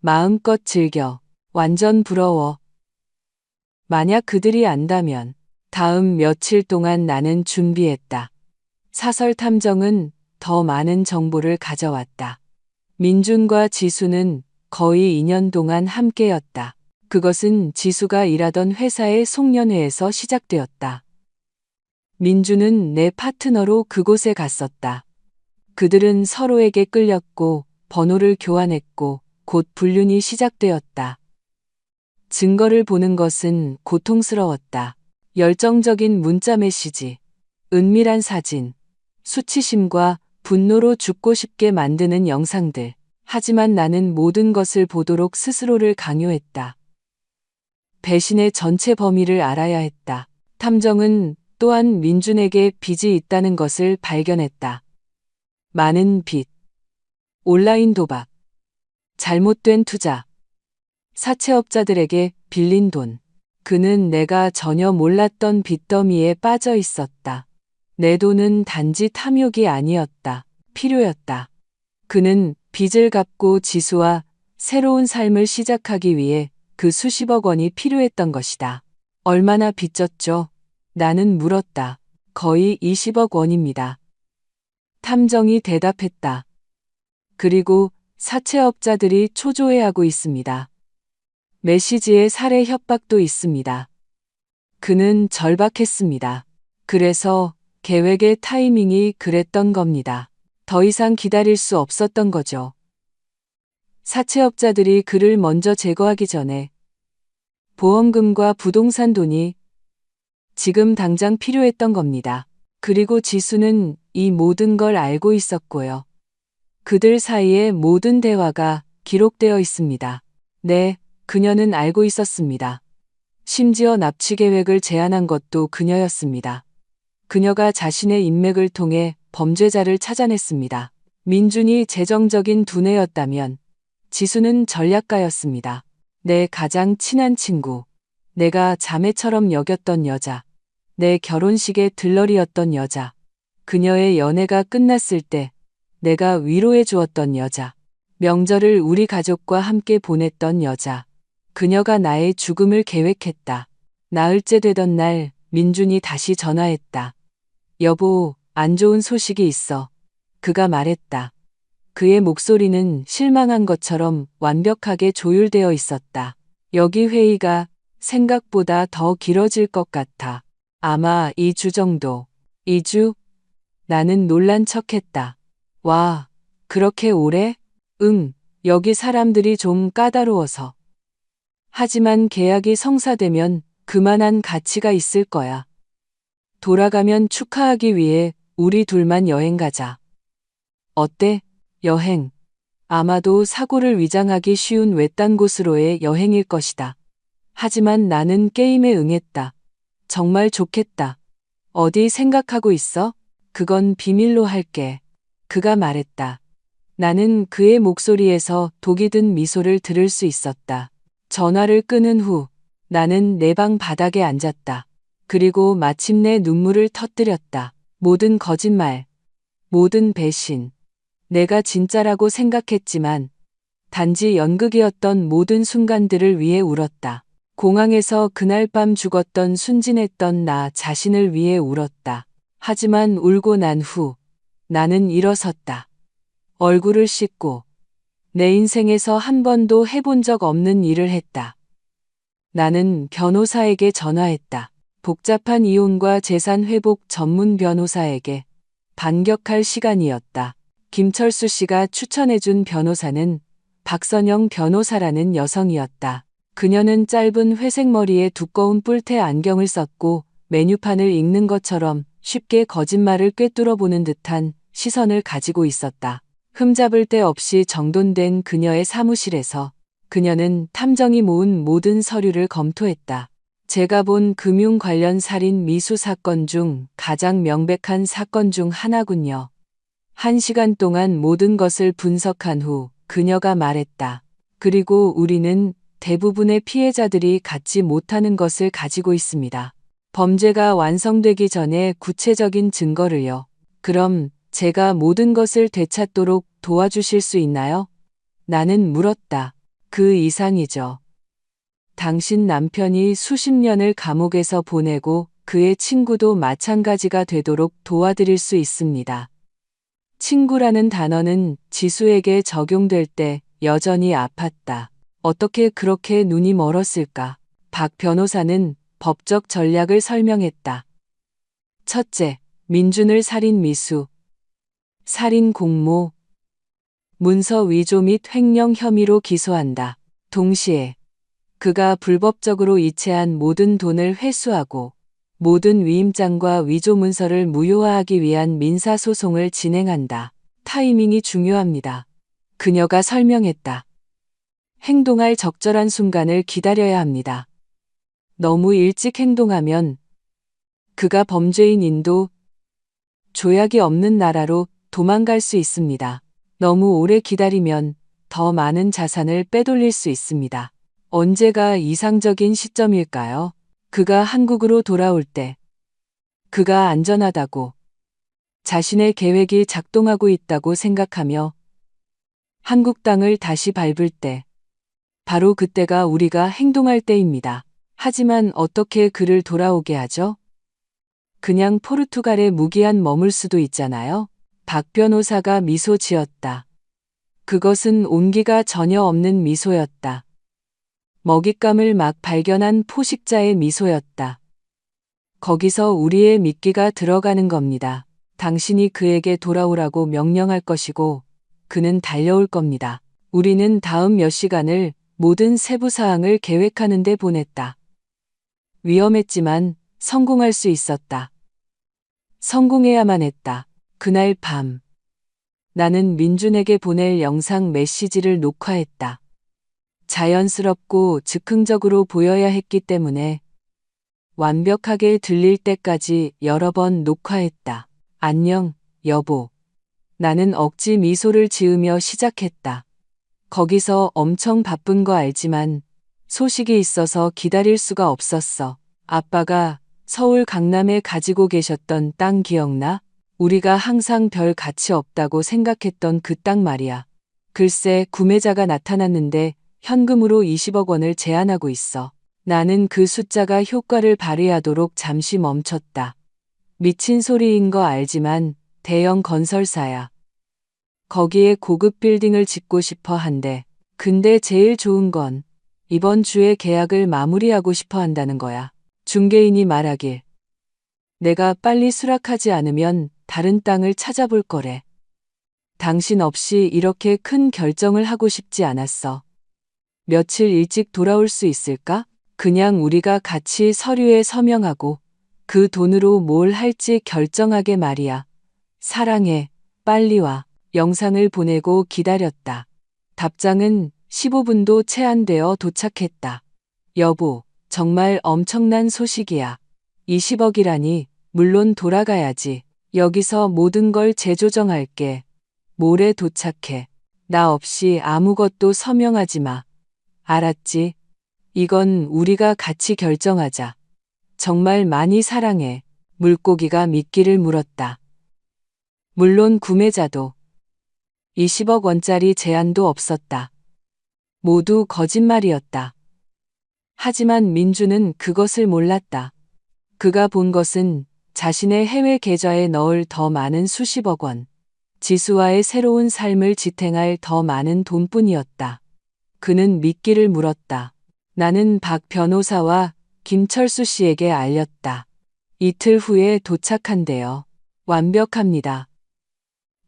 마음껏 즐겨. 완전 부러워. 만약 그들이 안다면 다음 며칠 동안 나는 준비했다. 사설 탐정은 더 많은 정보를 가져왔다. 민준과 지수는 거의 2년 동안 함께였다. 그것은 지수가 일하던 회사의 송년회에서 시작되었다. 민준은 내 파트너로 그곳에 갔었다. 그들은 서로에게 끌렸고 번호를 교환했고 곧 불륜이 시작되었다. 증거를 보는 것은 고통스러웠다. 열정적인 문자 메시지, 은밀한 사진, 수치심과 분노로 죽고 싶게 만드는 영상들. 하지만 나는 모든 것을 보도록 스스로를 강요했다. 배신의 전체 범위를 알아야 했다. 탐정은 또한 민준에게 빚이 있다는 것을 발견했다. 많은 빚, 온라인 도박, 잘못된 투자, 사채업자들에게 빌린 돈. 그는 내가 전혀 몰랐던 빚더미에 빠져 있었다. 내 돈은 단지 탐욕이 아니었다. 필요였다. 그는 빚을 갚고 지수와 새로운 삶을 시작하기 위해 그 수십억 원이 필요했던 것이다. 얼마나 빚졌죠? 나는 물었다. 거의 20억 원입니다. 탐정이 대답했다. 그리고 사채업자들이 초조해하고 있습니다. 메시지에 살해 협박도 있습니다. 그는 절박했습니다. 그래서 계획의 타이밍이 그랬던 겁니다. 더 이상 기다릴 수 없었던 거죠. 사채업자들이 그를 먼저 제거하기 전에 보험금과 부동산 돈이 지금 당장 필요했던 겁니다. 그리고 지수는 이 모든 걸 알고 있었고요. 그들 사이의 모든 대화가 기록되어 있습니다. 네, 그녀는 알고 있었습니다. 심지어 납치 계획을 제안한 것도 그녀였습니다. 그녀가 자신의 인맥을 통해 범죄자를 찾아냈습니다. 민준이 재정적인 두뇌였다면 지수는 전략가였습니다. 내 가장 친한 친구, 내가 자매처럼 여겼던 여자, 내 결혼식의 들러리였던 여자, 그녀의 연애가 끝났을 때 내가 위로해 주었던 여자, 명절을 우리 가족과 함께 보냈던 여자, 그녀가 나의 죽음을 계획했다. 나흘째 되던 날 민준이 다시 전화했다. 여보, 안 좋은 소식이 있어. 그가 말했다. 그의 목소리는 실망한 것처럼 완벽하게 조율되어 있었다. 여기 회의가 생각보다 더 길어질 것 같아. 아마 2주 정도. 2주? 나는 놀란 척했다. 와, 그렇게 오래? 응, 여기 사람들이 좀 까다로워서. 하지만 계약이 성사되면 그만한 가치가 있을 거야. 돌아가면 축하하기 위해 우리 둘만 여행 가자. 어때? 여행. 아마도 사고를 위장하기 쉬운 외딴 곳으로의 여행일 것이다. 하지만 나는 게임에 응했다. 정말 좋겠다. 어디 생각하고 있어? 그건 비밀로 할게. 그가 말했다. 나는 그의 목소리에서 독이 든 미소를 들을 수 있었다. 전화를 끊은 후 나는 내 방 바닥에 앉았다. 그리고 마침내 눈물을 터뜨렸다. 모든 거짓말, 모든 배신. 내가 진짜라고 생각했지만 단지 연극이었던 모든 순간들을 위해 울었다. 공항에서 그날 밤 죽었던 순진했던 나 자신을 위해 울었다. 하지만 울고 난 후 나는 일어섰다. 얼굴을 씻고 내 인생에서 한 번도 해본 적 없는 일을 했다. 나는 변호사에게 전화했다. 복잡한 이혼과 재산 회복 전문 변호사에게 반격할 시간이었다. 김철수 씨가 추천해준 변호사는 박선영 변호사라는 여성이었다. 그녀는 짧은 회색 머리에 두꺼운 뿔테 안경을 썼고 메뉴판을 읽는 것처럼 쉽게 거짓말을 꿰뚫어 보는 듯한 시선을 가지고 있었다. 흠잡을 데 없이 정돈된 그녀의 사무실에서 그녀는 탐정이 모은 모든 서류를 검토했다. 제가 본 금융 관련 살인 미수 사건 중 가장 명백한 사건 중 하나군요. 1시간 동안 모든 것을 분석한 후 그녀가 말했다. 그리고 우리는 대부분의 피해자들이 갖지 못하는 것을 가지고 있습니다. 범죄가 완성되기 전에 구체적인 증거를요. 그럼 제가 모든 것을 되찾도록 도와주실 수 있나요? 나는 물었다. 그 이상이죠. 당신 남편이 수십 년을 감옥에서 보내고 그의 친구도 마찬가지가 되도록 도와드릴 수 있습니다. 친구라는 단어는 지수에게 적용될 때 여전히 아팠다. 어떻게 그렇게 눈이 멀었을까? 박 변호사는 법적 전략을 설명했다. 첫째, 민준을 살인 미수, 살인 공모, 문서 위조 및 횡령 혐의로 기소한다. 동시에 그가 불법적으로 이체한 모든 돈을 회수하고 모든 위임장과 위조 문서를 무효화하기 위한 민사소송을 진행한다. 타이밍이 중요합니다. 그녀가 설명했다. 행동할 적절한 순간을 기다려야 합니다. 너무 일찍 행동하면 그가 범죄인인도 조약이 없는 나라로 도망갈 수 있습니다. 너무 오래 기다리면 더 많은 자산을 빼돌릴 수 있습니다. 언제가 이상적인 시점일까요? 그가 한국으로 돌아올 때, 그가 안전하다고, 자신의 계획이 작동하고 있다고 생각하며 한국 땅을 다시 밟을 때, 바로 그때가 우리가 행동할 때입니다. 하지만 어떻게 그를 돌아오게 하죠? 그냥 포르투갈에 무기한 머물 수도 있잖아요. 박 변호사가 미소 지었다. 그것은 온기가 전혀 없는 미소였다. 먹잇감을 막 발견한 포식자의 미소였다. 거기서 우리의 미끼가 들어가는 겁니다. 당신이 그에게 돌아오라고 명령할 것이고 그는 달려올 겁니다. 우리는 다음 몇 시간을 모든 세부 사항을 계획하는 데 보냈다. 위험했지만 성공할 수 있었다. 성공해야만 했다. 그날 밤 나는 민준에게 보낼 영상 메시지를 녹화했다. 자연스럽고 즉흥적으로 보여야 했기 때문에 완벽하게 들릴 때까지 여러 번 녹화했다. 안녕, 여보. 나는 억지 미소를 지으며 시작했다. 거기서 엄청 바쁜 거 알지만 소식이 있어서 기다릴 수가 없었어. 아빠가 서울 강남에 가지고 계셨던 땅 기억나? 우리가 항상 별 가치 없다고 생각했던 그 땅 말이야. 글쎄 구매자가 나타났는데 현금으로 20억 원을 제안하고 있어. 나는 그 숫자가 효과를 발휘하도록 잠시 멈췄다. 미친 소리인 거 알지만 대형 건설사야. 거기에 고급 빌딩을 짓고 싶어 한대. 근데 제일 좋은 건 이번 주에 계약을 마무리하고 싶어 한다는 거야. 중개인이 말하길. 내가 빨리 수락하지 않으면 다른 땅을 찾아볼 거래. 당신 없이 이렇게 큰 결정을 하고 싶지 않았어. 며칠 일찍 돌아올 수 있을까? 그냥 우리가 같이 서류에 서명하고 그 돈으로 뭘 할지 결정하게 말이야. 사랑해. 빨리 와. 영상을 보내고 기다렸다. 답장은 15분도 채 안 되어 도착했다. 여보, 정말 엄청난 소식이야. 20억이라니, 물론 돌아가야지. 여기서 모든 걸 재조정할게. 모레 도착해. 나 없이 아무것도 서명하지 마. 알았지? 이건 우리가 같이 결정하자. 정말 많이 사랑해. 물고기가 미끼를 물었다. 물론 구매자도. 20억 원짜리 제안도 없었다. 모두 거짓말이었다. 하지만 민주는 그것을 몰랐다. 그가 본 것은 자신의 해외 계좌에 넣을 더 많은 수십억 원, 지수와의 새로운 삶을 지탱할 더 많은 돈뿐이었다. 그는 미끼를 물었다. 나는 박 변호사와 김철수 씨에게 알렸다. 이틀 후에 도착한대요. 완벽합니다.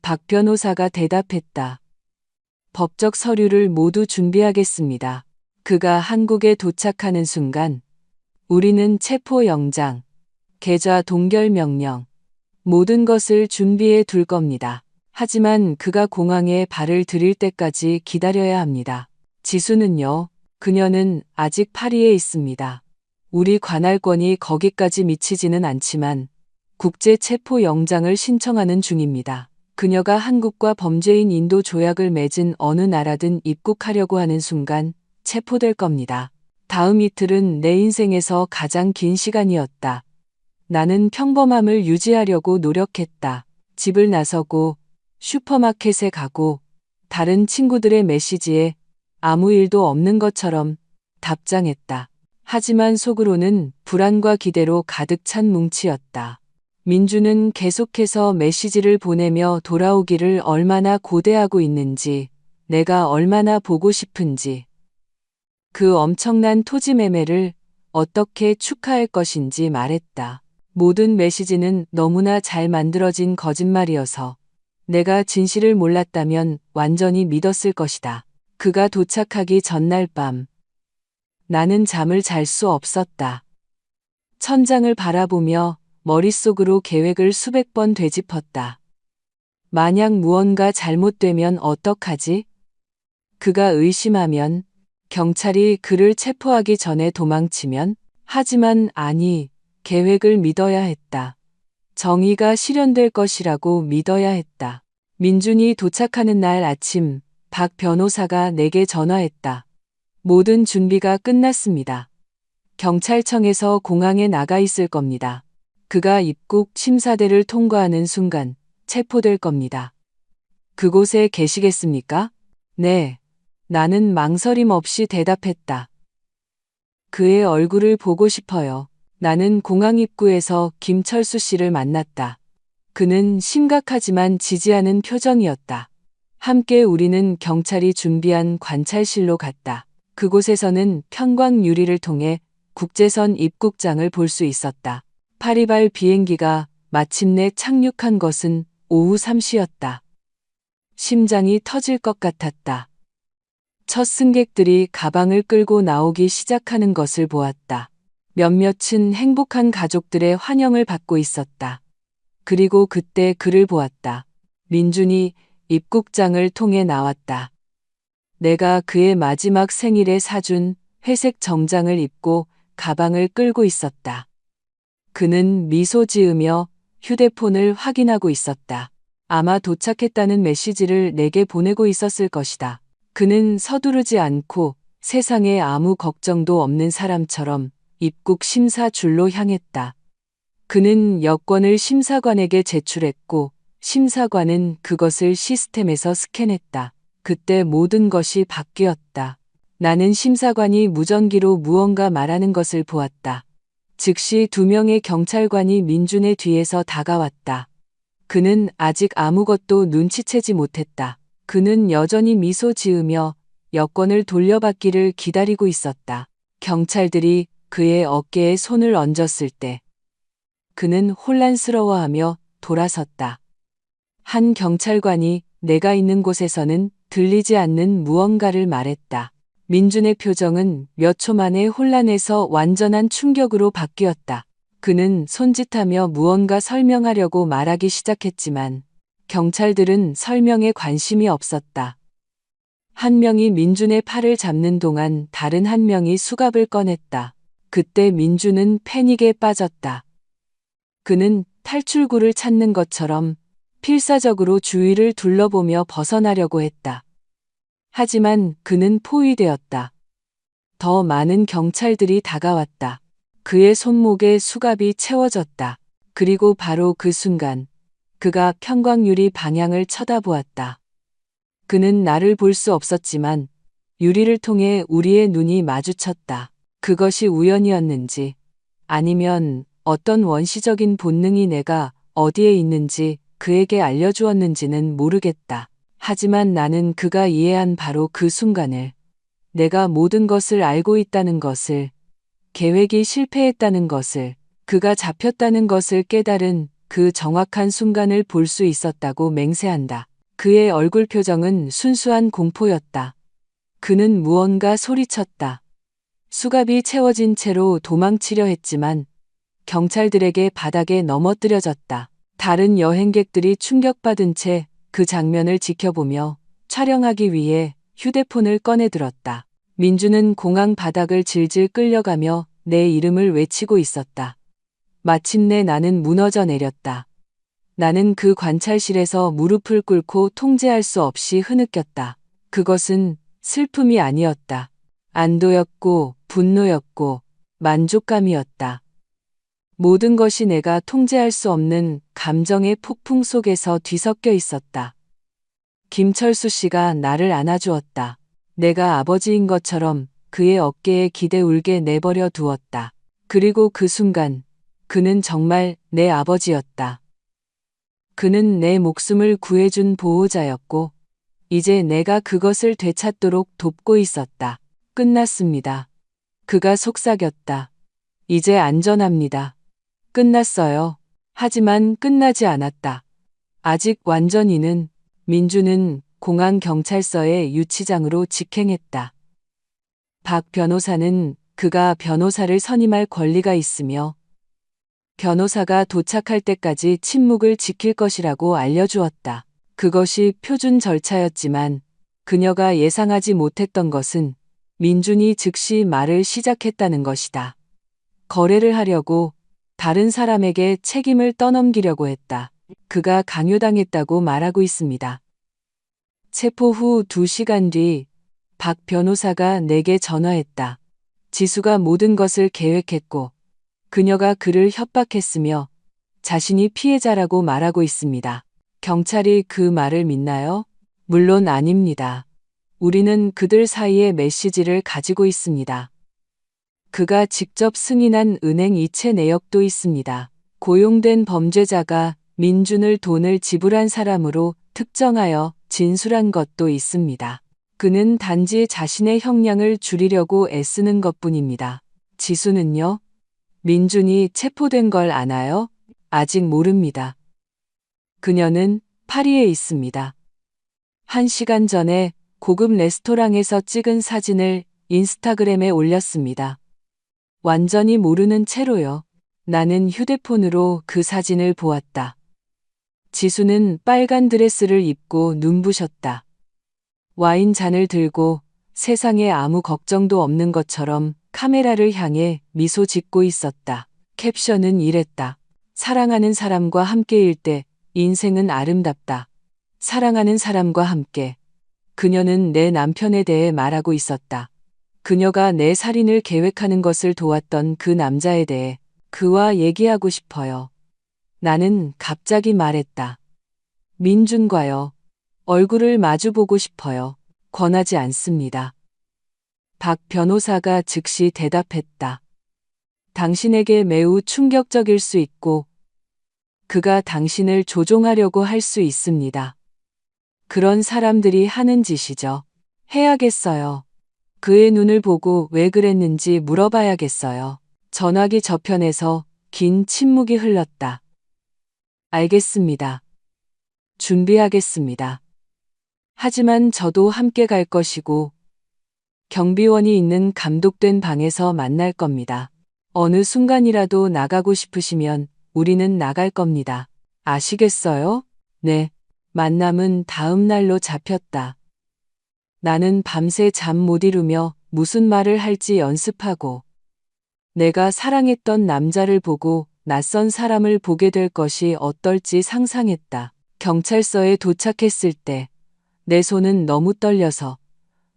박 변호사가 대답했다. 법적 서류를 모두 준비하겠습니다. 그가 한국에 도착하는 순간 우리는 체포영장, 계좌 동결 명령, 모든 것을 준비해 둘 겁니다. 하지만 그가 공항에 발을 들일 때까지 기다려야 합니다. 지수는요, 그녀는 아직 파리에 있습니다. 우리 관할권이 거기까지 미치지는 않지만 국제 체포 영장을 신청하는 중입니다. 그녀가 한국과 범죄인 인도 조약을 맺은 어느 나라든 입국하려고 하는 순간 체포될 겁니다. 다음 이틀은 내 인생에서 가장 긴 시간이었다. 나는 평범함을 유지하려고 노력했다. 집을 나서고 슈퍼마켓에 가고 다른 친구들의 메시지에 아무 일도 없는 것처럼 답장했다. 하지만 속으로는 불안과 기대로 가득 찬 뭉치였다. 민주는 계속해서 메시지를 보내며 돌아오기를 얼마나 고대하고 있는지, 내가 얼마나 보고 싶은지, 그 엄청난 토지 매매를 어떻게 축하할 것인지 말했다. 모든 메시지는 너무나 잘 만들어진 거짓말이어서 내가 진실을 몰랐다면 완전히 믿었을 것이다. 그가 도착하기 전날 밤, 나는 잠을 잘 수 없었다. 천장을 바라보며 머릿속으로 계획을 수백 번 되짚었다. 만약 무언가 잘못되면 어떡하지? 그가 의심하면, 경찰이 그를 체포하기 전에 도망치면? 하지만 아니, 계획을 믿어야 했다. 정의가 실현될 것이라고 믿어야 했다. 민준이 도착하는 날 아침, 박 변호사가 내게 전화했다. 모든 준비가 끝났습니다. 경찰청에서 공항에 나가 있을 겁니다. 그가 입국 심사대를 통과하는 순간 체포될 겁니다. 그곳에 계시겠습니까? 네. 나는 망설임 없이 대답했다. 그의 얼굴을 보고 싶어요. 나는 공항 입구에서 김철수 씨를 만났다. 그는 심각하지만 지지하는 표정이었다. 함께 우리는 경찰이 준비한 관찰실로 갔다. 그곳에서는 편광 유리를 통해 국제선 입국장을 볼 수 있었다. 파리발 비행기가 마침내 착륙한 것은 오후 3시였다. 심장이 터질 것 같았다. 첫 승객들이 가방을 끌고 나오기 시작하는 것을 보았다. 몇몇은 행복한 가족들의 환영을 받고 있었다. 그리고 그때 그를 보았다. 민준이 입국장을 통해 나왔다. 내가 그의 마지막 생일에 사준 회색 정장을 입고 가방을 끌고 있었다. 그는 미소 지으며 휴대폰을 확인하고 있었다. 아마 도착했다는 메시지를 내게 보내고 있었을 것이다. 그는 서두르지 않고 세상에 아무 걱정도 없는 사람처럼 입국 심사줄로 향했다. 그는 여권을 심사관에게 제출했고 심사관은 그것을 시스템에서 스캔했다. 그때 모든 것이 바뀌었다. 나는 심사관이 무전기로 무언가 말하는 것을 보았다. 즉시 2명의 경찰관이 민준의 뒤에서 다가왔다. 그는 아직 아무것도 눈치채지 못했다. 그는 여전히 미소 지으며 여권을 돌려받기를 기다리고 있었다. 경찰들이 그의 어깨에 손을 얹었을 때 그는 혼란스러워하며 돌아섰다. 한 경찰관이 내가 있는 곳에서는 들리지 않는 무언가를 말했다. 민준의 표정은 몇 초 만에 혼란에서 완전한 충격으로 바뀌었다. 그는 손짓하며 무언가 설명하려고 말하기 시작했지만 경찰들은 설명에 관심이 없었다. 한 명이 민준의 팔을 잡는 동안 다른 한 명이 수갑을 꺼냈다. 그때 민준은 패닉에 빠졌다. 그는 탈출구를 찾는 것처럼 필사적으로 주위를 둘러보며 벗어나려고 했다. 하지만 그는 포위되었다. 더 많은 경찰들이 다가왔다. 그의 손목에 수갑이 채워졌다. 그리고 바로 그 순간 그가 편광유리 방향을 쳐다보았다. 그는 나를 볼 수 없었지만 유리를 통해 우리의 눈이 마주쳤다. 그것이 우연이었는지 아니면 어떤 원시적인 본능이 내가 어디에 있는지 그에게 알려주었는지는 모르겠다. 하지만 나는 그가 이해한 바로 그 순간을, 내가 모든 것을 알고 있다는 것을, 계획이 실패했다는 것을, 그가 잡혔다는 것을 깨달은 그 정확한 순간을 볼 수 있었다고 맹세한다. 그의 얼굴 표정은 순수한 공포였다. 그는 무언가 소리쳤다. 수갑이 채워진 채로 도망치려 했지만 경찰들에게 바닥에 넘어뜨려졌다. 다른 여행객들이 충격받은 채 그 장면을 지켜보며 촬영하기 위해 휴대폰을 꺼내 들었다. 민주는 공항 바닥을 질질 끌려가며 내 이름을 외치고 있었다. 마침내 나는 무너져 내렸다. 나는 그 관찰실에서 무릎을 꿇고 통제할 수 없이 흐느꼈다. 그것은 슬픔이 아니었다. 안도였고 분노였고 만족감이었다. 모든 것이 내가 통제할 수 없는 감정의 폭풍 속에서 뒤섞여 있었다. 김철수 씨가 나를 안아주었다. 내가 아버지인 것처럼 그의 어깨에 기대 울게 내버려 두었다. 그리고 그 순간 그는 정말 내 아버지였다. 그는 내 목숨을 구해준 보호자였고 이제 내가 그것을 되찾도록 돕고 있었다. 끝났습니다. 그가 속삭였다. 이제 안전합니다. 끝났어요. 하지만 끝나지 않았다. 아직 완전히는. 민주는 공항 경찰서의 유치장으로 직행했다. 박 변호사는 그가 변호사를 선임할 권리가 있으며 변호사가 도착할 때까지 침묵을 지킬 것이라고 알려주었다. 그것이 표준 절차였지만 그녀가 예상하지 못했던 것은 민준이 즉시 말을 시작했다는 것이다. 거래를 하려고 다른 사람에게 책임을 떠넘기려고 했다. 그가 강요당했다고 말하고 있습니다. 체포 후 2시간 뒤 박 변호사가 내게 전화했다. 지수가 모든 것을 계획했고 그녀가 그를 협박했으며 자신이 피해자라고 말하고 있습니다. 경찰이 그 말을 믿나요? 물론 아닙니다. 우리는 그들 사이의 메시지를 가지고 있습니다. 그가 직접 승인한 은행 이체 내역도 있습니다. 고용된 범죄자가 민준을 돈을 지불한 사람으로 특정하여 진술한 것도 있습니다. 그는 단지 자신의 형량을 줄이려고 애쓰는 것뿐입니다. 지수는요? 민준이 체포된 걸 아나요? 아직 모릅니다. 그녀는 파리에 있습니다. 1시간 전에 고급 레스토랑에서 찍은 사진을 인스타그램에 올렸습니다. 완전히 모르는 채로요. 나는 휴대폰으로 그 사진을 보았다. 지수는 빨간 드레스를 입고 눈부셨다. 와인 잔을 들고 세상에 아무 걱정도 없는 것처럼 카메라를 향해 미소 짓고 있었다. 캡션은 이랬다. 사랑하는 사람과 함께일 때 인생은 아름답다. 사랑하는 사람과 함께. 그녀는 내 남편에 대해 말하고 있었다. 그녀가 내 살인을 계획하는 것을 도왔던 그 남자에 대해 그와 얘기하고 싶어요. 나는 갑자기 말했다. 민준과요. 얼굴을 마주보고 싶어요. 권하지 않습니다. 박 변호사가 즉시 대답했다. 당신에게 매우 충격적일 수 있고 그가 당신을 조종하려고 할 수 있습니다. 그런 사람들이 하는 짓이죠. 해야겠어요. 그의 눈을 보고 왜 그랬는지 물어봐야겠어요. 전화기 저편에서 긴 침묵이 흘렀다. 알겠습니다. 준비하겠습니다. 하지만 저도 함께 갈 것이고 경비원이 있는 감독된 방에서 만날 겁니다. 어느 순간이라도 나가고 싶으시면 우리는 나갈 겁니다. 아시겠어요? 네. 만남은 다음 날로 잡혔다. 나는 밤새 잠 못 이루며 무슨 말을 할지 연습하고 내가 사랑했던 남자를 보고 낯선 사람을 보게 될 것이 어떨지 상상했다. 경찰서에 도착했을 때 내 손은 너무 떨려서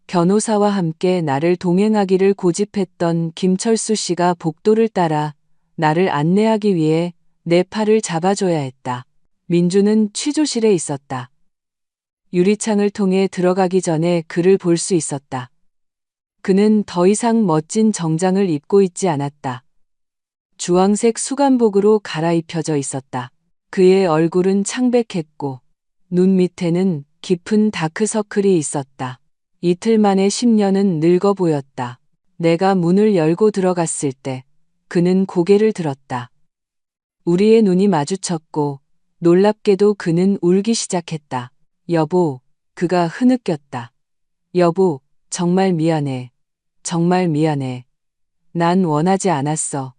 변호사와 함께 나를 동행하기를 고집했던 김철수 씨가 복도를 따라 나를 안내하기 위해 내 팔을 잡아줘야 했다. 민주는 취조실에 있었다. 유리창을 통해 들어가기 전에 그를 볼 수 있었다. 그는 더 이상 멋진 정장을 입고 있지 않았다. 주황색 수감복으로 갈아입혀져 있었다. 그의 얼굴은 창백했고 눈 밑에는 깊은 다크서클이 있었다. 이틀 만에 10년은 늙어 보였다. 내가 문을 열고 들어갔을 때 그는 고개를 들었다. 우리의 눈이 마주쳤고 놀랍게도 그는 울기 시작했다. 여보, 그가 흐느꼈다. 여보, 정말 미안해. 정말 미안해. 난 원하지 않았어.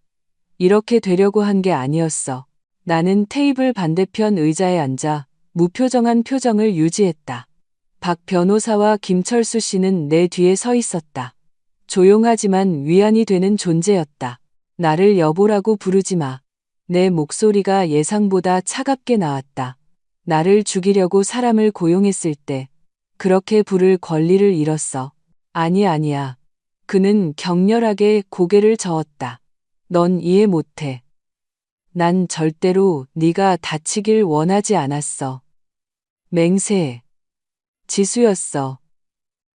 이렇게 되려고 한 게 아니었어. 나는 테이블 반대편 의자에 앉아 무표정한 표정을 유지했다. 박 변호사와 김철수 씨는 내 뒤에 서 있었다. 조용하지만 위안이 되는 존재였다. 나를 여보라고 부르지 마. 내 목소리가 예상보다 차갑게 나왔다. 나를 죽이려고 사람을 고용했을 때 그렇게 부를 권리를 잃었어. 아니야. 그는 격렬하게 고개를 저었다. 넌 이해 못해. 난 절대로 네가 다치길 원하지 않았어. 맹세해. 지수였어.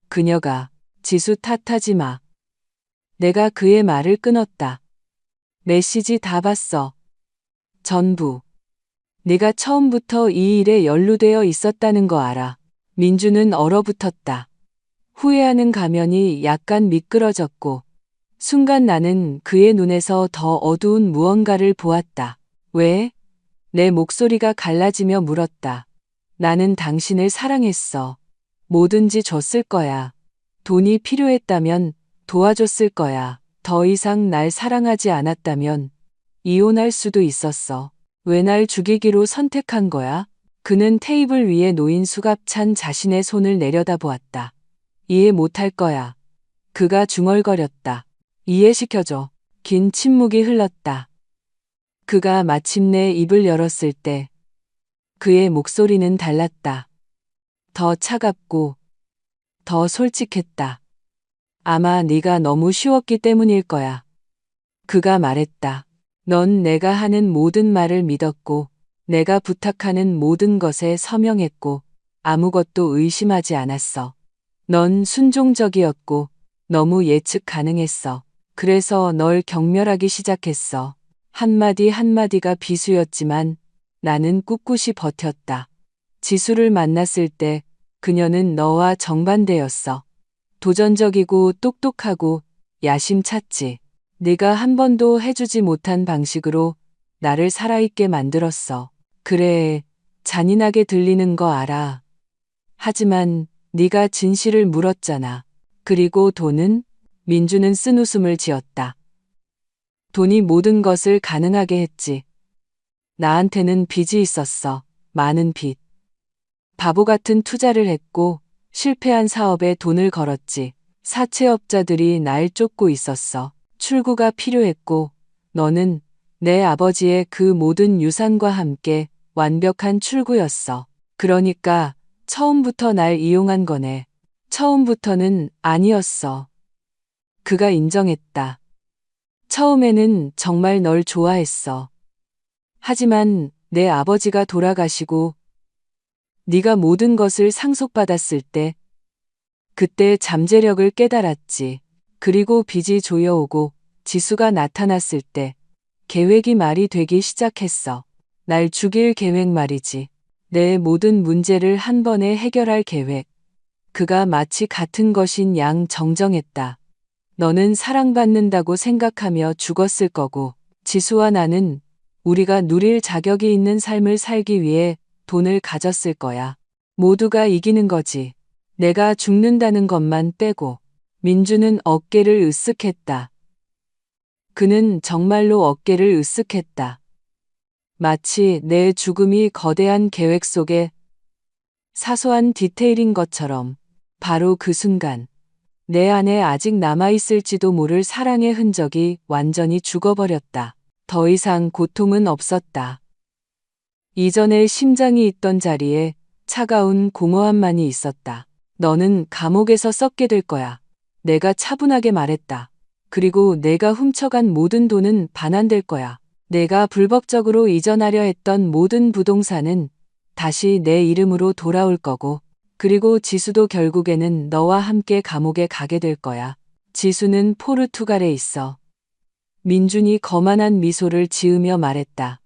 그녀가. 지수 탓하지 마. 내가 그의 말을 끊었다. 메시지 다 봤어. 전부. 네가 처음부터 이 일에 연루되어 있었다는 거 알아. 민주는 얼어붙었다. 후회하는 가면이 약간 미끄러졌고 순간 나는 그의 눈에서 더 어두운 무언가를 보았다. 왜? 내 목소리가 갈라지며 물었다. 나는 당신을 사랑했어. 뭐든지 줬을 거야. 돈이 필요했다면 도와줬을 거야. 더 이상 날 사랑하지 않았다면 이혼할 수도 있었어. 왜 날 죽이기로 선택한 거야? 그는 테이블 위에 놓인 수갑찬 자신의 손을 내려다보았다. 이해 못할 거야. 그가 중얼거렸다. 이해시켜줘. 긴 침묵이 흘렀다. 그가 마침내 입을 열었을 때 그의 목소리는 달랐다. 더 차갑고 더 솔직했다. 아마 네가 너무 쉬웠기 때문일 거야. 그가 말했다. 넌 내가 하는 모든 말을 믿었고 내가 부탁하는 모든 것에 서명했고 아무것도 의심하지 않았어. 넌 순종적이었고 너무 예측 가능했어. 그래서 널 경멸하기 시작했어. 한마디 한마디가 비수였지만 나는 꿋꿋이 버텼다. 지수를 만났을 때 그녀는 너와 정반대였어. 도전적이고 똑똑하고 야심찼지. 네가 한 번도 해주지 못한 방식으로 나를 살아있게 만들었어. 그래, 잔인하게 들리는 거 알아. 하지만 네가 진실을 물었잖아. 그리고 돈은? 민주는 쓴웃음을 지었다. 돈이 모든 것을 가능하게 했지. 나한테는 빚이 있었어. 많은 빚. 바보 같은 투자를 했고 실패한 사업에 돈을 걸었지. 사채업자들이 날 쫓고 있었어. 출구가 필요했고 너는 내 아버지의 그 모든 유산과 함께 완벽한 출구였어. 그러니까 처음부터 날 이용한 거네. 처음부터는 아니었어. 그가 인정했다. 처음에는 정말 널 좋아했어. 하지만 내 아버지가 돌아가시고 네가 모든 것을 상속받았을 때 그때 잠재력을 깨달았지. 그리고 빚이 조여오고 지수가 나타났을 때 계획이 말이 되기 시작했어. 날 죽일 계획 말이지. 내 모든 문제를 한 번에 해결할 계획. 그가 마치 같은 것인 양 정정했다. 너는 사랑받는다고 생각하며 죽었을 거고 지수와 나는 우리가 누릴 자격이 있는 삶을 살기 위해 돈을 가졌을 거야. 모두가 이기는 거지. 내가 죽는다는 것만 빼고. 민주는 어깨를 으쓱했다. 그는 정말로 어깨를 으쓱했다. 마치 내 죽음이 거대한 계획 속에 사소한 디테일인 것처럼. 바로 그 순간 내 안에 아직 남아있을지도 모를 사랑의 흔적이 완전히 죽어버렸다. 더 이상 고통은 없었다. 이전에 심장이 있던 자리에 차가운 공허함만이 있었다. 너는 감옥에서 썩게 될 거야. 내가 차분하게 말했다. 그리고 내가 훔쳐간 모든 돈은 반환될 거야. 내가 불법적으로 이전하려 했던 모든 부동산은 다시 내 이름으로 돌아올 거고, 그리고 지수도 결국에는 너와 함께 감옥에 가게 될 거야. 지수는 포르투갈에 있어. 민준이 거만한 미소를 지으며 말했다.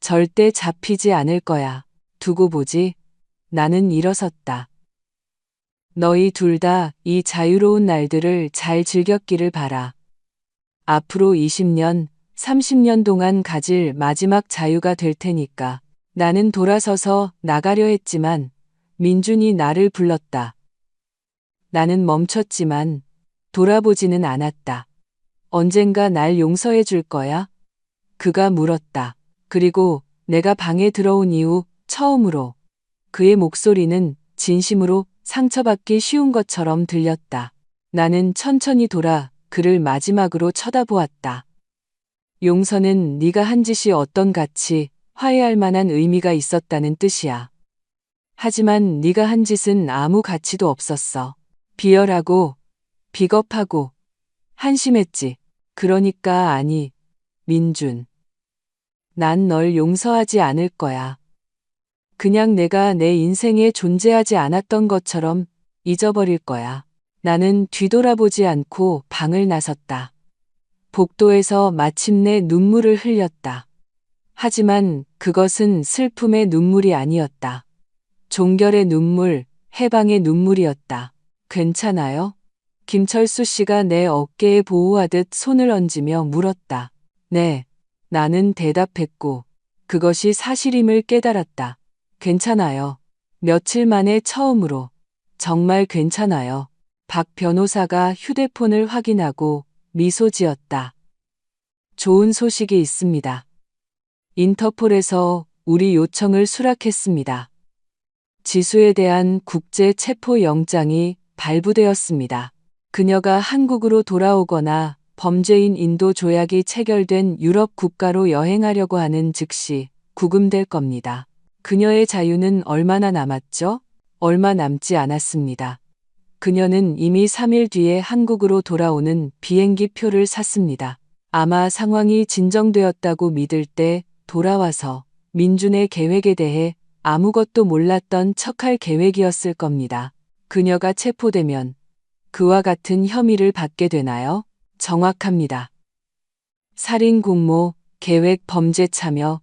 절대 잡히지 않을 거야. 두고 보지. 나는 일어섰다. 너희 둘 다 이 자유로운 날들을 잘 즐겼기를 바라. 앞으로 20년, 30년 동안 가질 마지막 자유가 될 테니까. 나는 돌아서서 나가려 했지만 민준이 나를 불렀다. 나는 멈췄지만 돌아보지는 않았다. 언젠가 날 용서해 줄 거야? 그가 물었다. 그리고 내가 방에 들어온 이후 처음으로 그의 목소리는 진심으로 상처받기 쉬운 것처럼 들렸다. 나는 천천히 돌아 그를 마지막으로 쳐다보았다. 용서는 네가 한 짓이 어떤 가치, 화해할 만한 의미가 있었다는 뜻이야. 하지만 네가 한 짓은 아무 가치도 없었어. 비열하고 비겁하고 한심했지. 그러니까 아니, 민준. 난 널 용서하지 않을 거야. 그냥 내가 내 인생에 존재하지 않았던 것처럼 잊어버릴 거야. 나는 뒤돌아보지 않고 방을 나섰다. 복도에서 마침내 눈물을 흘렸다. 하지만 그것은 슬픔의 눈물이 아니었다. 종결의 눈물, 해방의 눈물이었다. 괜찮아요? 김철수 씨가 내 어깨에 보호하듯 손을 얹으며 물었다. 네. 나는 대답했고 그것이 사실임을 깨달았다. 괜찮아요. 며칠 만에 처음으로. 정말 괜찮아요. 박 변호사가 휴대폰을 확인하고 미소 지었다. 좋은 소식이 있습니다. 인터폴에서 우리 요청을 수락했습니다. 지수에 대한 국제 체포 영장이 발부되었습니다. 그녀가 한국으로 돌아오거나 범죄인 인도 조약이 체결된 유럽 국가로 여행하려고 하는 즉시 구금될 겁니다. 그녀의 자유는 얼마나 남았죠? 얼마 남지 않았습니다. 그녀는 이미 3일 뒤에 한국으로 돌아오는 비행기 표를 샀습니다. 아마 상황이 진정되었다고 믿을 때 돌아와서 민준의 계획에 대해 아무것도 몰랐던 척할 계획이었을 겁니다. 그녀가 체포되면 그와 같은 혐의를 받게 되나요? 정확합니다. 살인 공모, 계획 범죄 참여,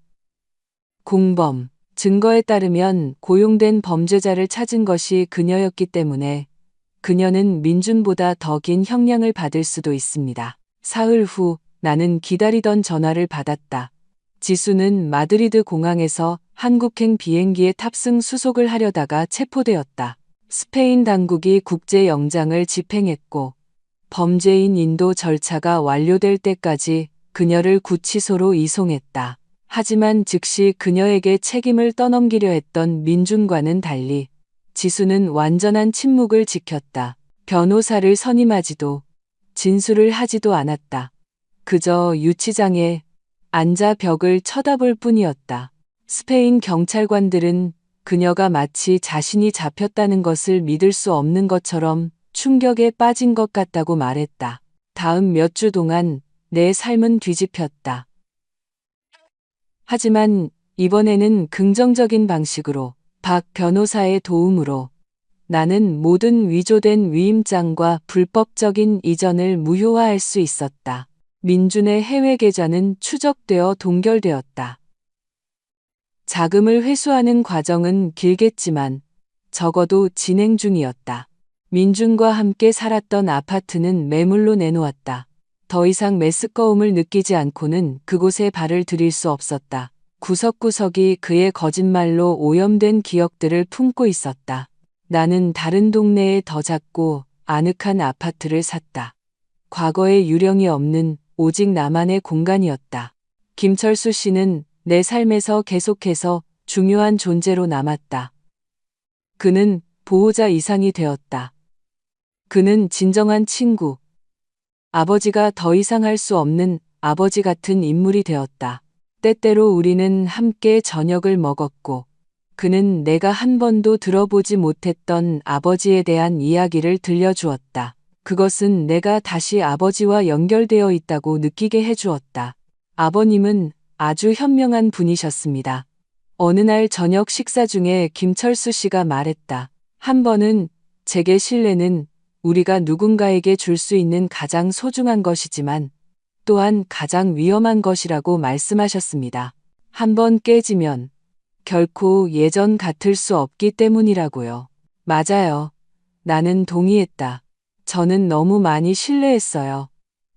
공범. 증거에 따르면 고용된 범죄자를 찾은 것이 그녀였기 때문에 그녀는 민준보다 더 긴 형량을 받을 수도 있습니다. 사흘 후 나는 기다리던 전화를 받았다. 지수는 마드리드 공항에서 한국행 비행기에 탑승 수속을 하려다가 체포되었다. 스페인 당국이 국제 영장을 집행했고 범죄인 인도 절차가 완료될 때까지 그녀를 구치소로 이송했다. 하지만 즉시 그녀에게 책임을 떠넘기려 했던 민준과는 달리 지수는 완전한 침묵을 지켰다. 변호사를 선임하지도 진술을 하지도 않았다. 그저 유치장에 앉아 벽을 쳐다볼 뿐이었다. 스페인 경찰관들은 그녀가 마치 자신이 잡혔다는 것을 믿을 수 없는 것처럼 충격에 빠진 것 같다고 말했다. 다음 몇 주 동안 내 삶은 뒤집혔다. 하지만 이번에는 긍정적인 방식으로 박 변호사의 도움으로 나는 모든 위조된 위임장과 불법적인 이전을 무효화할 수 있었다. 민준의 해외 계좌는 추적되어 동결되었다. 자금을 회수하는 과정은 길겠지만 적어도 진행 중이었다. 민준과 함께 살았던 아파트는 매물로 내놓았다. 더 이상 메스꺼움을 느끼지 않고는 그곳에 발을 들일 수 없었다. 구석구석이 그의 거짓말로 오염된 기억들을 품고 있었다. 나는 다른 동네에 더 작고 아늑한 아파트를 샀다. 과거의 유령이 없는 오직 나만의 공간이었다. 김철수 씨는 내 삶에서 계속해서 중요한 존재로 남았다. 그는 보호자 이상이 되었다. 그는 진정한 친구, 아버지가 더 이상 할 수 없는 아버지 같은 인물이 되었다. 때때로 우리는 함께 저녁을 먹었고, 그는 내가 한 번도 들어보지 못했던 아버지에 대한 이야기를 들려주었다. 그것은 내가 다시 아버지와 연결되어 있다고 느끼게 해주었다. 아버님은 아주 현명한 분이셨습니다. 어느 날 저녁 식사 중에 김철수 씨가 말했다. 한 번은 제게 신뢰는 우리가 누군가에게 줄 수 있는 가장 소중한 것이지만 또한 가장 위험한 것이라고 말씀하셨습니다. 한 번 깨지면 결코 예전 같을 수 없기 때문이라고요. 맞아요. 나는 동의했다. 저는 너무 많이 신뢰했어요.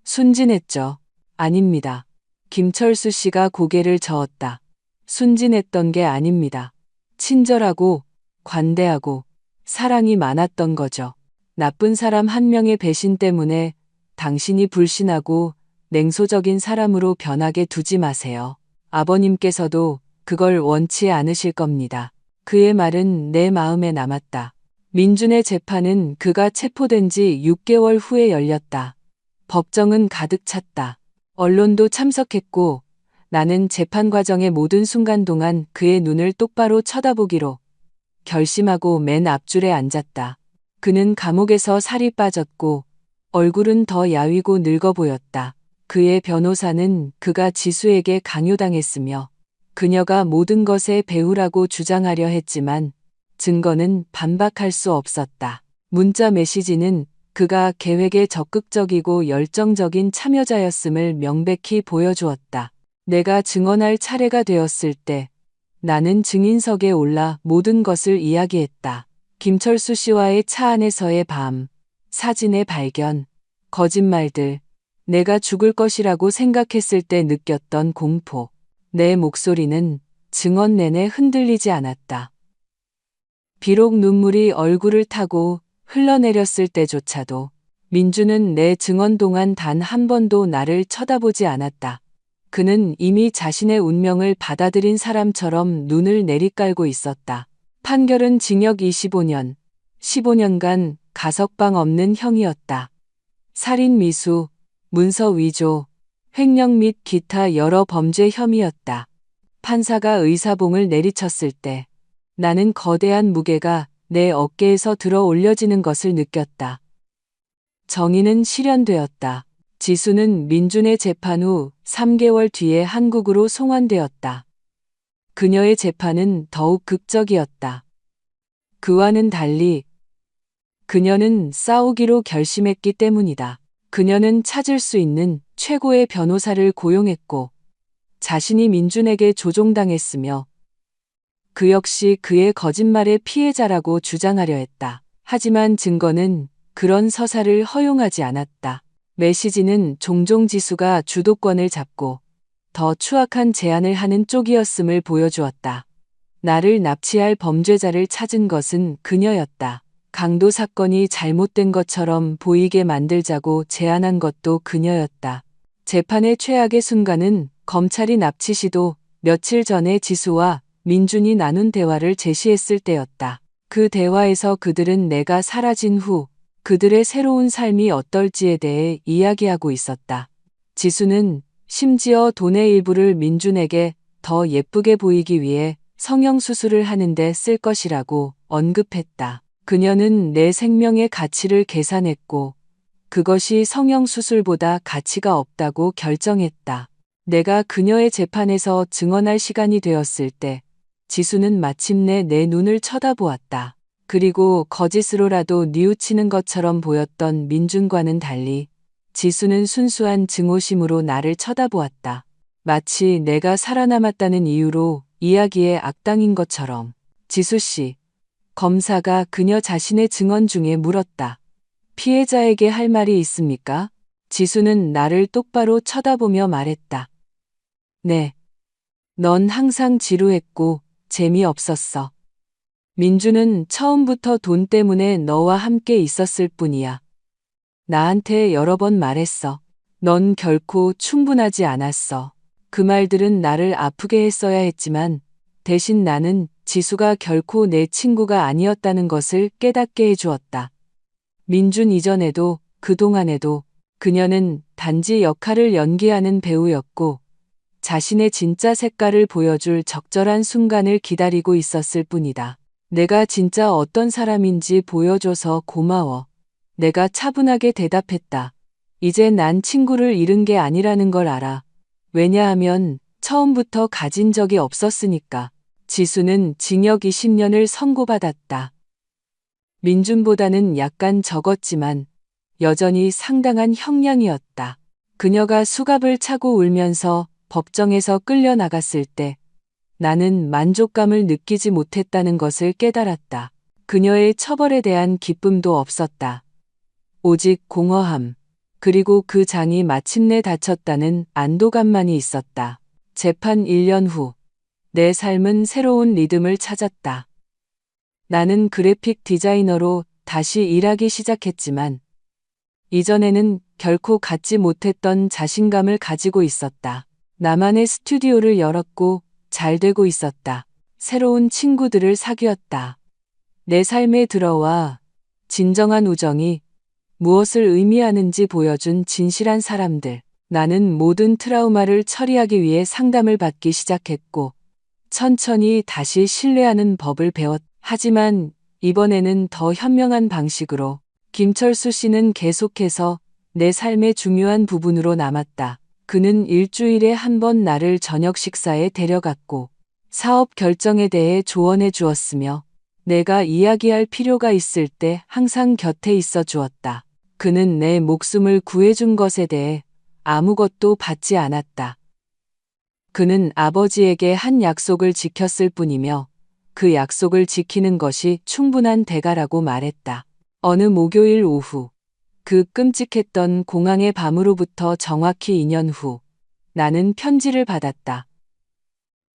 순진했죠. 아닙니다. 김철수 씨가 고개를 저었다. 순진했던 게 아닙니다. 친절하고 관대하고 사랑이 많았던 거죠. 나쁜 사람 한 명의 배신 때문에 당신이 불신하고 냉소적인 사람으로 변하게 두지 마세요. 아버님께서도 그걸 원치 않으실 겁니다. 그의 말은 내 마음에 남았다. 민준의 재판은 그가 체포된 지 6개월 후에 열렸다. 법정은 가득 찼다. 언론도 참석했고 나는 재판 과정의 모든 순간 동안 그의 눈을 똑바로 쳐다보기로 결심하고 맨 앞줄에 앉았다. 그는 감옥에서 살이 빠졌고 얼굴은 더 야위고 늙어 보였다. 그의 변호사는 그가 지수에게 강요당했으며 그녀가 모든 것의 배우라고 주장하려 했지만 증거는 반박할 수 없었다. 문자 메시지는 그가 계획에 적극적이고 열정적인 참여자였음을 명백히 보여주었다. 내가 증언할 차례가 되었을 때 나는 증인석에 올라 모든 것을 이야기했다. 김철수 씨와의 차 안에서의 밤, 사진의 발견, 거짓말들, 내가 죽을 것이라고 생각했을 때 느꼈던 공포. 내 목소리는 증언 내내 흔들리지 않았다. 비록 눈물이 얼굴을 타고 흘러내렸을 때조차도 민주는 내 증언 동안 단 한 번도 나를 쳐다보지 않았다. 그는 이미 자신의 운명을 받아들인 사람처럼 눈을 내리깔고 있었다. 판결은 징역 25년, 15년간 가석방 없는 형이었다. 살인 미수, 문서 위조, 횡령 및 기타 여러 범죄 혐의였다. 판사가 의사봉을 내리쳤을 때 나는 거대한 무게가 내 어깨에서 들어 올려지는 것을 느꼈다. 정의는 실현되었다. 지수는 민준의 재판 후 3개월 뒤에 한국으로 송환되었다. 그녀의 재판은 더욱 극적이었다. 그와는 달리 그녀는 싸우기로 결심했기 때문이다. 그녀는 찾을 수 있는 최고의 변호사를 고용했고 자신이 민준에게 조종당했으며 그 역시 그의 거짓말의 피해자라고 주장하려 했다. 하지만 증거는 그런 서사를 허용하지 않았다. 메시지는 종종 지수가 주도권을 잡고 더 추악한 제안을 하는 쪽이었음을 보여주었다. 나를 납치할 범죄자를 찾은 것은 그녀였다. 강도 사건이 잘못된 것처럼 보이게 만들자고 제안한 것도 그녀였다. 재판의 최악의 순간은 검찰이 납치 시도 며칠 전에 지수와 민준이 나눈 대화를 제시했을 때였다. 그 대화에서 그들은 내가 사라진 후 그들의 새로운 삶이 어떨지에 대해 이야기하고 있었다. 지수는 심지어 돈의 일부를 민준에게 더 예쁘게 보이기 위해 성형수술을 하는데 쓸 것이라고 언급했다. 그녀는 내 생명의 가치를 계산했고 그것이 성형수술보다 가치가 없다고 결정했다. 내가 그녀의 재판에서 증언할 시간이 되었을 때 지수는 마침내 내 눈을 쳐다보았다. 그리고 거짓으로라도 뉘우치는 것처럼 보였던 민준과는 달리 지수는 순수한 증오심으로 나를 쳐다보았다. 마치 내가 살아남았다는 이유로 이야기의 악당인 것처럼. 지수 씨, 검사가 그녀 자신의 증언 중에 물었다. 피해자에게 할 말이 있습니까? 지수는 나를 똑바로 쳐다보며 말했다. 네. 넌 항상 지루했고 재미없었어. 민주는 처음부터 돈 때문에 너와 함께 있었을 뿐이야. 나한테 여러 번 말했어. 넌 결코 충분하지 않았어. 그 말들은 나를 아프게 했어야 했지만 대신 나는 지수가 결코 내 친구가 아니었다는 것을 깨닫게 해주었다. 민준 이전에도 그동안에도 그녀는 단지 역할을 연기하는 배우였고 자신의 진짜 색깔을 보여줄 적절한 순간을 기다리고 있었을 뿐이다. 내가 진짜 어떤 사람인지 보여줘서 고마워. 내가 차분하게 대답했다. 이제 난 친구를 잃은 게 아니라는 걸 알아. 왜냐하면 처음부터 가진 적이 없었으니까. 지수는 징역 20년을 선고받았다. 민준보다는 약간 적었지만 여전히 상당한 형량이었다. 그녀가 수갑을 차고 울면서 법정에서 끌려나갔을 때 나는 만족감을 느끼지 못했다는 것을 깨달았다. 그녀의 처벌에 대한 기쁨도 없었다. 오직 공허함, 그리고 그 장이 마침내 닫혔다는 안도감만이 있었다. 재판 1년 후, 내 삶은 새로운 리듬을 찾았다. 나는 그래픽 디자이너로 다시 일하기 시작했지만, 이전에는 결코 갖지 못했던 자신감을 가지고 있었다. 나만의 스튜디오를 열었고, 잘 되고 있었다. 새로운 친구들을 사귀었다. 내 삶에 들어와 진정한 우정이 무엇을 의미하는지 보여준 진실한 사람들. 나는 모든 트라우마를 처리하기 위해 상담을 받기 시작했고 천천히 다시 신뢰하는 법을 배웠다. 하지만 이번에는 더 현명한 방식으로. 김철수 씨는 계속해서 내 삶의 중요한 부분으로 남았다. 그는 일주일에 한 번 나를 저녁 식사에 데려갔고 사업 결정에 대해 조언해 주었으며 내가 이야기할 필요가 있을 때 항상 곁에 있어 주었다. 그는 내 목숨을 구해준 것에 대해 아무것도 받지 않았다. 그는 아버지에게 한 약속을 지켰을 뿐이며 그 약속을 지키는 것이 충분한 대가라고 말했다. 어느 목요일 오후, 그 끔찍했던 공항의 밤으로부터 정확히 2년 후, 나는 편지를 받았다.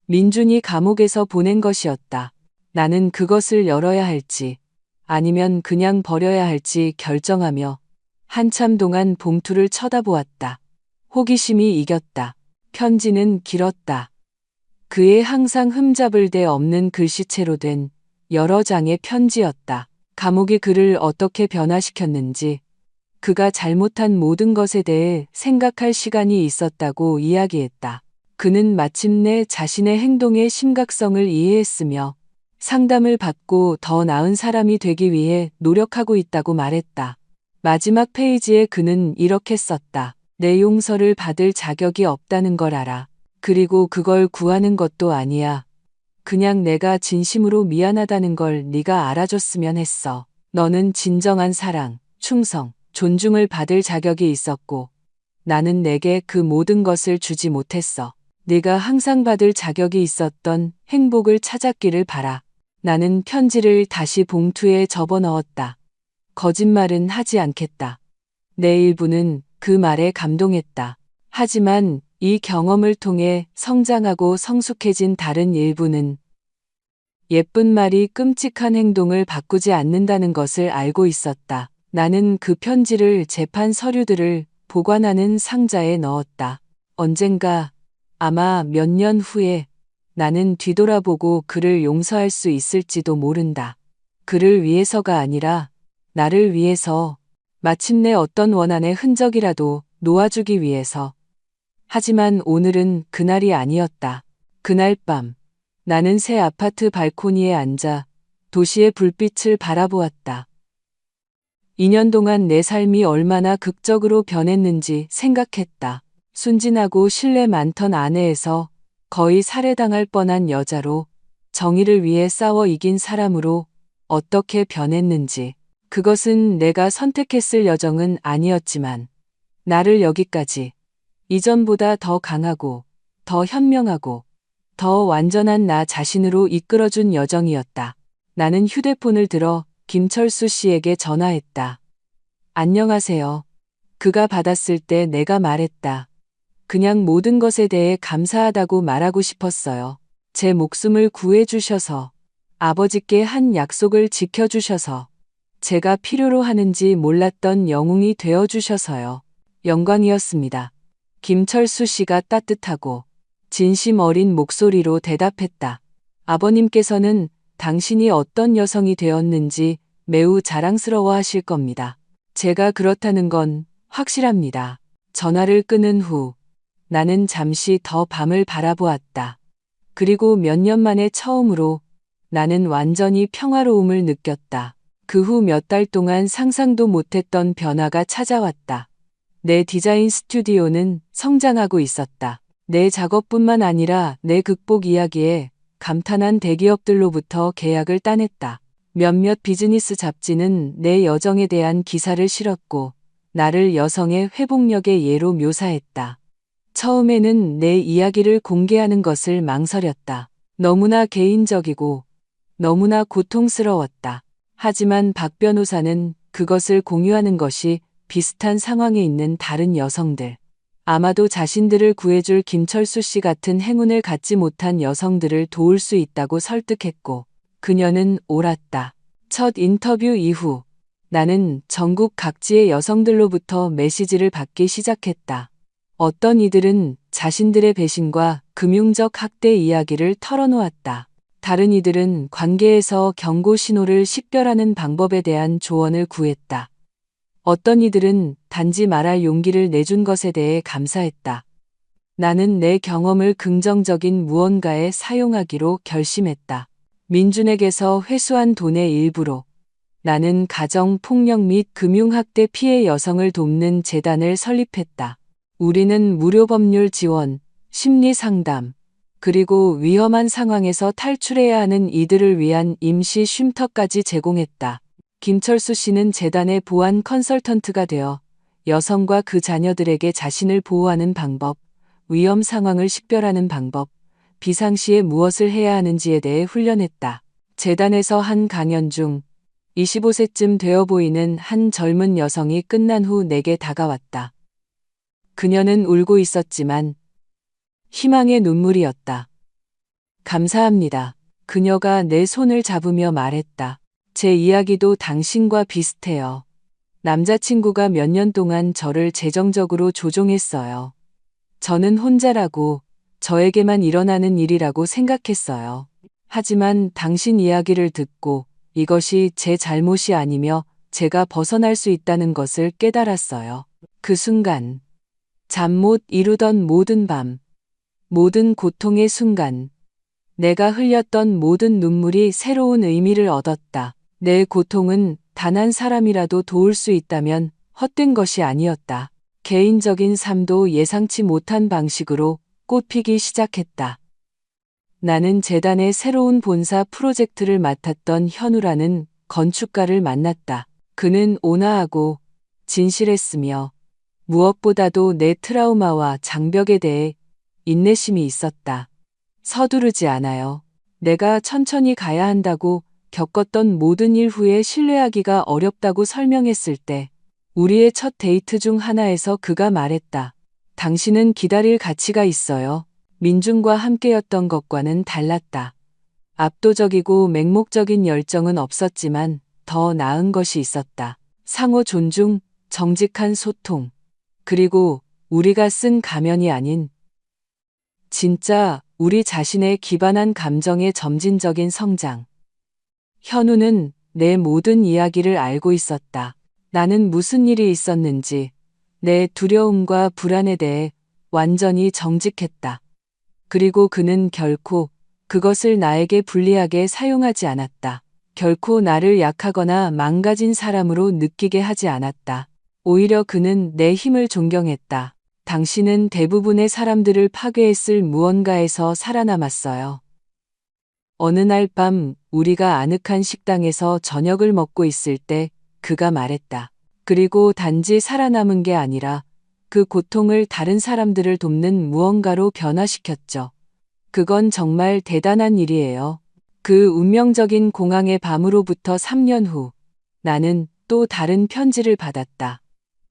민준이 감옥에서 보낸 것이었다. 나는 그것을 열어야 할지, 아니면 그냥 버려야 할지 결정하며 한참 동안 봉투를 쳐다보았다. 호기심이 이겼다. 편지는 길었다. 그의 항상 흠잡을 데 없는 글씨체로 된 여러 장의 편지였다. 감옥이 그를 어떻게 변화시켰는지, 그가 잘못한 모든 것에 대해 생각할 시간이 있었다고 이야기했다. 그는 마침내 자신의 행동의 심각성을 이해했으며 상담을 받고 더 나은 사람이 되기 위해 노력하고 있다고 말했다. 마지막 페이지에 그는 이렇게 썼다. 내 용서를 받을 자격이 없다는 걸 알아. 그리고 그걸 구하는 것도 아니야. 그냥 내가 진심으로 미안하다는 걸 네가 알아줬으면 했어. 너는 진정한 사랑, 충성, 존중을 받을 자격이 있었고 나는 내게 그 모든 것을 주지 못했어. 네가 항상 받을 자격이 있었던 행복을 찾았기를 바라. 나는 편지를 다시 봉투에 접어넣었다. 거짓말은 하지 않겠다. 내 일부는 그 말에 감동했다. 하지만 이 경험을 통해 성장하고 성숙해진 다른 일부는 예쁜 말이 끔찍한 행동을 바꾸지 않는다는 것을 알고 있었다. 나는 그 편지를 재판 서류들을 보관하는 상자에 넣었다. 언젠가, 아마 몇 년 후에 나는 뒤돌아보고 그를 용서할 수 있을지도 모른다. 그를 위해서가 아니라 나를 위해서, 마침내 어떤 원한의 흔적이라도 놓아주기 위해서. 하지만 오늘은 그날이 아니었다. 그날 밤, 나는 새 아파트 발코니에 앉아 도시의 불빛을 바라보았다. 2년 동안 내 삶이 얼마나 극적으로 변했는지 생각했다. 순진하고 신뢰 많던 아내에서 거의 살해당할 뻔한 여자로, 정의를 위해 싸워 이긴 사람으로 어떻게 변했는지. 그것은 내가 선택했을 여정은 아니었지만 나를 여기까지, 이전보다 더 강하고 더 현명하고 더 완전한 나 자신으로 이끌어준 여정이었다. 나는 휴대폰을 들어 김철수 씨에게 전화했다. 안녕하세요. 그가 받았을 때 내가 말했다. 그냥 모든 것에 대해 감사하다고 말하고 싶었어요. 제 목숨을 구해주셔서, 아버지께 한 약속을 지켜주셔서, 제가 필요로 하는지 몰랐던 영웅이 되어주셔서요. 영광이었습니다. 김철수 씨가 따뜻하고 진심 어린 목소리로 대답했다. 아버님께서는 당신이 어떤 여성이 되었는지 매우 자랑스러워 하실 겁니다. 제가 그렇다는 건 확실합니다. 전화를 끊은 후 나는 잠시 더 밤을 바라보았다. 그리고 몇 년 만에 처음으로 나는 완전히 평화로움을 느꼈다. 그 후 몇 달 동안 상상도 못했던 변화가 찾아왔다. 내 디자인 스튜디오는 성장하고 있었다. 내 작업뿐만 아니라 내 극복 이야기에 감탄한 대기업들로부터 계약을 따냈다. 몇몇 비즈니스 잡지는 내 여정에 대한 기사를 실었고 나를 여성의 회복력의 예로 묘사했다. 처음에는 내 이야기를 공개하는 것을 망설였다. 너무나 개인적이고 너무나 고통스러웠다. 하지만 박 변호사는 그것을 공유하는 것이 비슷한 상황에 있는 다른 여성들, 아마도 자신들을 구해줄 김철수 씨 같은 행운을 갖지 못한 여성들을 도울 수 있다고 설득했고, 그녀는 옳았다. 첫 인터뷰 이후 나는 전국 각지의 여성들로부터 메시지를 받기 시작했다. 어떤 이들은 자신들의 배신과 금융적 학대 이야기를 털어놓았다. 다른 이들은 관계에서 경고 신호를 식별하는 방법에 대한 조언을 구했다. 어떤 이들은 단지 말할 용기를 내준 것에 대해 감사했다. 나는 내 경험을 긍정적인 무언가에 사용하기로 결심했다. 민준에게서 회수한 돈의 일부로 나는 가정 폭력 및 금융학대 피해 여성을 돕는 재단을 설립했다. 우리는 무료 법률 지원, 심리 상담, 그리고 위험한 상황에서 탈출해야 하는 이들을 위한 임시 쉼터까지 제공했다. 김철수 씨는 재단의 보안 컨설턴트가 되어 여성과 그 자녀들에게 자신을 보호하는 방법, 위험 상황을 식별하는 방법, 비상시에 무엇을 해야 하는지에 대해 훈련했다. 재단에서 한 강연 중 25세쯤 되어 보이는 한 젊은 여성이 끝난 후 내게 다가왔다. 그녀는 울고 있었지만 희망의 눈물이었다. 감사합니다. 그녀가 내 손을 잡으며 말했다. 제 이야기도 당신과 비슷해요. 남자친구가 몇 년 동안 저를 재정적으로 조종했어요. 저는 혼자라고, 저에게만 일어나는 일이라고 생각했어요. 하지만 당신 이야기를 듣고 이것이 제 잘못이 아니며 제가 벗어날 수 있다는 것을 깨달았어요. 그 순간, 잠 못 이루던 모든 밤, 모든 고통의 순간, 내가 흘렸던 모든 눈물이 새로운 의미를 얻었다. 내 고통은 단 한 사람이라도 도울 수 있다면 헛된 것이 아니었다. 개인적인 삶도 예상치 못한 방식으로 꽃피기 시작했다. 나는 재단의 새로운 본사 프로젝트를 맡았던 현우라는 건축가를 만났다. 그는 온화하고 진실했으며 무엇보다도 내 트라우마와 장벽에 대해 인내심이 있었다. 서두르지 않아요. 내가 천천히 가야 한다고 겪었던 모든 일 후에 신뢰하기가 어렵다고 설명했을 때 우리의 첫 데이트 중 하나에서 그가 말했다. 당신은 기다릴 가치가 있어요. 민준과 함께였던 것과는 달랐다. 압도적이고 맹목적인 열정은 없었지만 더 나은 것이 있었다. 상호 존중, 정직한 소통, 그리고 우리가 쓴 가면이 아닌 진짜 우리 자신의 기반한 감정의 점진적인 성장. 현우는 내 모든 이야기를 알고 있었다. 나는 무슨 일이 있었는지, 내 두려움과 불안에 대해 완전히 정직했다. 그리고 그는 결코 그것을 나에게 불리하게 사용하지 않았다. 결코 나를 약하거나 망가진 사람으로 느끼게 하지 않았다. 오히려 그는 내 힘을 존경했다. 당신은 대부분의 사람들을 파괴했을 무언가에서 살아남았어요. 어느 날 밤 우리가 아늑한 식당에서 저녁을 먹고 있을 때 그가 말했다. 그리고 단지 살아남은 게 아니라 그 고통을 다른 사람들을 돕는 무언가로 변화시켰죠. 그건 정말 대단한 일이에요. 그 운명적인 공항의 밤으로부터 3년 후, 나는 또 다른 편지를 받았다.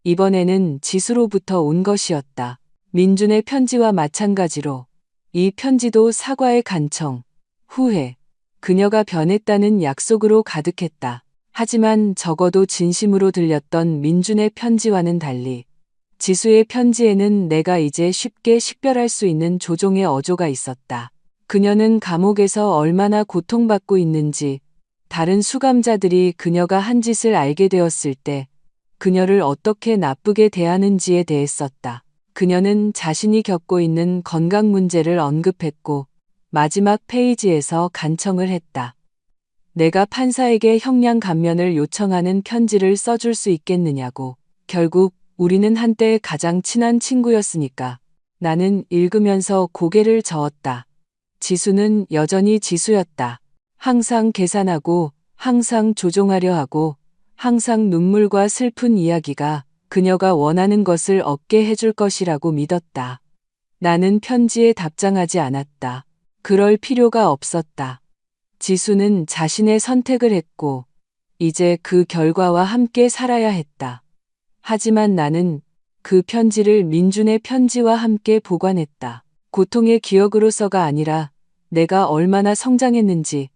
이번에는 지수로부터 온 것이었다. 민준의 편지와 마찬가지로 이 편지도 사과의 간청, 후회, 그녀가 변했다는 약속으로 가득했다. 하지만 적어도 진심으로 들렸던 민준의 편지와는 달리 지수의 편지에는 내가 이제 쉽게 식별할 수 있는 조종의 어조가 있었다. 그녀는 감옥에서 얼마나 고통받고 있는지, 다른 수감자들이 그녀가 한 짓을 알게 되었을 때 그녀를 어떻게 나쁘게 대하는지에 대해 썼다. 그녀는 자신이 겪고 있는 건강 문제를 언급했고 마지막 페이지에서 간청을 했다. 내가 판사에게 형량 감면을 요청하는 편지를 써줄 수 있겠느냐고. 결국 우리는 한때 가장 친한 친구였으니까. 나는 읽으면서 고개를 저었다. 지수는 여전히 지수였다. 항상 계산하고, 항상 조종하려 하고, 항상 눈물과 슬픈 이야기가 그녀가 원하는 것을 얻게 해줄 것이라고 믿었다. 나는 편지에 답장하지 않았다. 그럴 필요가 없었다. 지수는 자신의 선택을 했고, 이제 그 결과와 함께 살아야 했다. 하지만 나는 그 편지를 민준의 편지와 함께 보관했다. 고통의 기억으로서가 아니라 내가 얼마나 성장했는지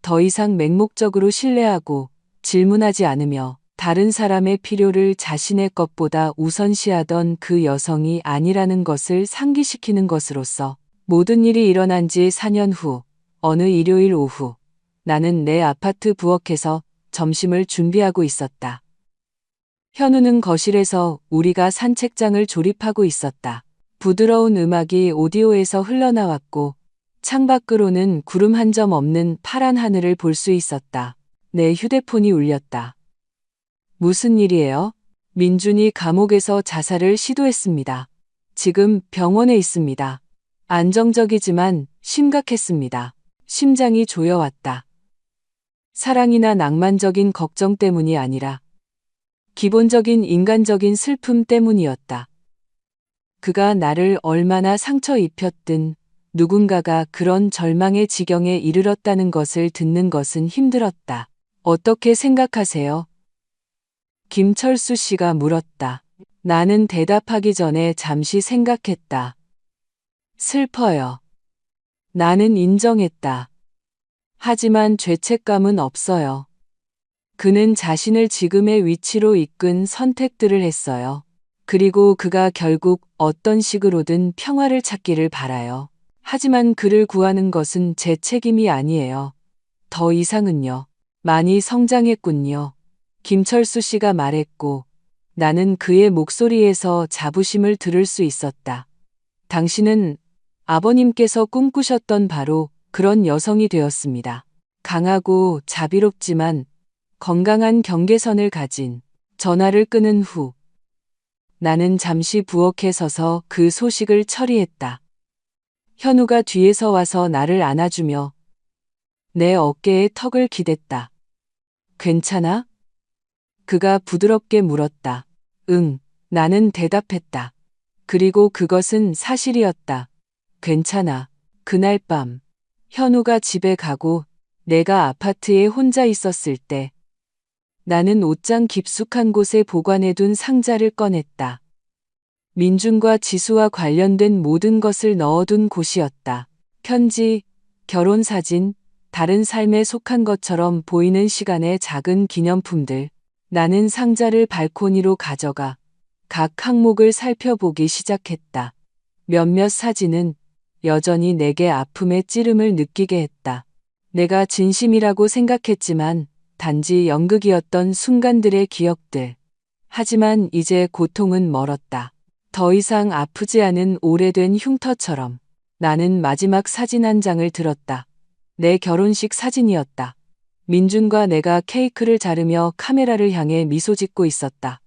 더 이상 맹목적으로 신뢰하고 질문하지 않으며 다른 사람의 필요를 자신의 것보다 우선시하던 그 여성이 아니라는 것을 상기시키는 것으로서 모든 일이 일어난 지 4년 후 어느 일요일 오후 나는 내 아파트 부엌에서 점심을 준비하고 있었다. 현우는 거실에서 우리가 산책장을 조립하고 있었다. 부드러운 음악이 오디오에서 흘러나왔고 창밖으로는 구름 한 점 없는 파란 하늘을 볼 수 있었다. 내 휴대폰이 울렸다. 무슨 일이에요? 민준이 감옥에서 자살을 시도했습니다. 지금 병원에 있습니다. 안정적이지만 심각했습니다. 심장이 조여왔다. 사랑이나 낭만적인 걱정 때문이 아니라 기본적인 인간적인 슬픔 때문이었다. 그가 나를 얼마나 상처 입혔든 누군가가 그런 절망의 지경에 이르렀다는 것을 듣는 것은 힘들었다. 어떻게 생각하세요? 김철수 씨가 물었다. 나는 대답하기 전에 잠시 생각했다. 슬퍼요. 나는 인정했다. 하지만 죄책감은 없어요. 그는 자신을 지금의 위치로 이끈 선택들을 했어요. 그리고 그가 결국 어떤 식으로든 평화를 찾기를 바라요. 하지만 그를 구하는 것은 제 책임이 아니에요. 더 이상은요. 많이 성장했군요. 김철수 씨가 말했고 나는 그의 목소리에서 자부심을 들을 수 있었다. 당신은 아버님께서 꿈꾸셨던 바로 그런 여성이 되었습니다. 강하고 자비롭지만 건강한 경계선을 가진. 전화를 끊은 후 나는 잠시 부엌에 서서 그 소식을 처리했다. 현우가 뒤에서 와서 나를 안아주며 내 어깨에 턱을 기댔다. 괜찮아? 그가 부드럽게 물었다. 응, 나는 대답했다. 그리고 그것은 사실이었다. 괜찮아. 그날 밤 현우가 집에 가고 내가 아파트에 혼자 있었을 때 나는 옷장 깊숙한 곳에 보관해둔 상자를 꺼냈다. 민준과 지수와 관련된 모든 것을 넣어둔 곳이었다. 편지, 결혼사진, 다른 삶에 속한 것처럼 보이는 시간의 작은 기념품들. 나는 상자를 발코니로 가져가 각 항목을 살펴보기 시작했다. 몇몇 사진은 여전히 내게 아픔의 찌름을 느끼게 했다. 내가 진심이라고 생각했지만 단지 연극이었던 순간들의 기억들. 하지만 이제 고통은 멀었다. 더 이상 아프지 않은 오래된 흉터처럼. 나는 마지막 사진 한 장을 들었다. 내 결혼식 사진이었다. 민준과 내가 케이크를 자르며 카메라를 향해 미소 짓고 있었다.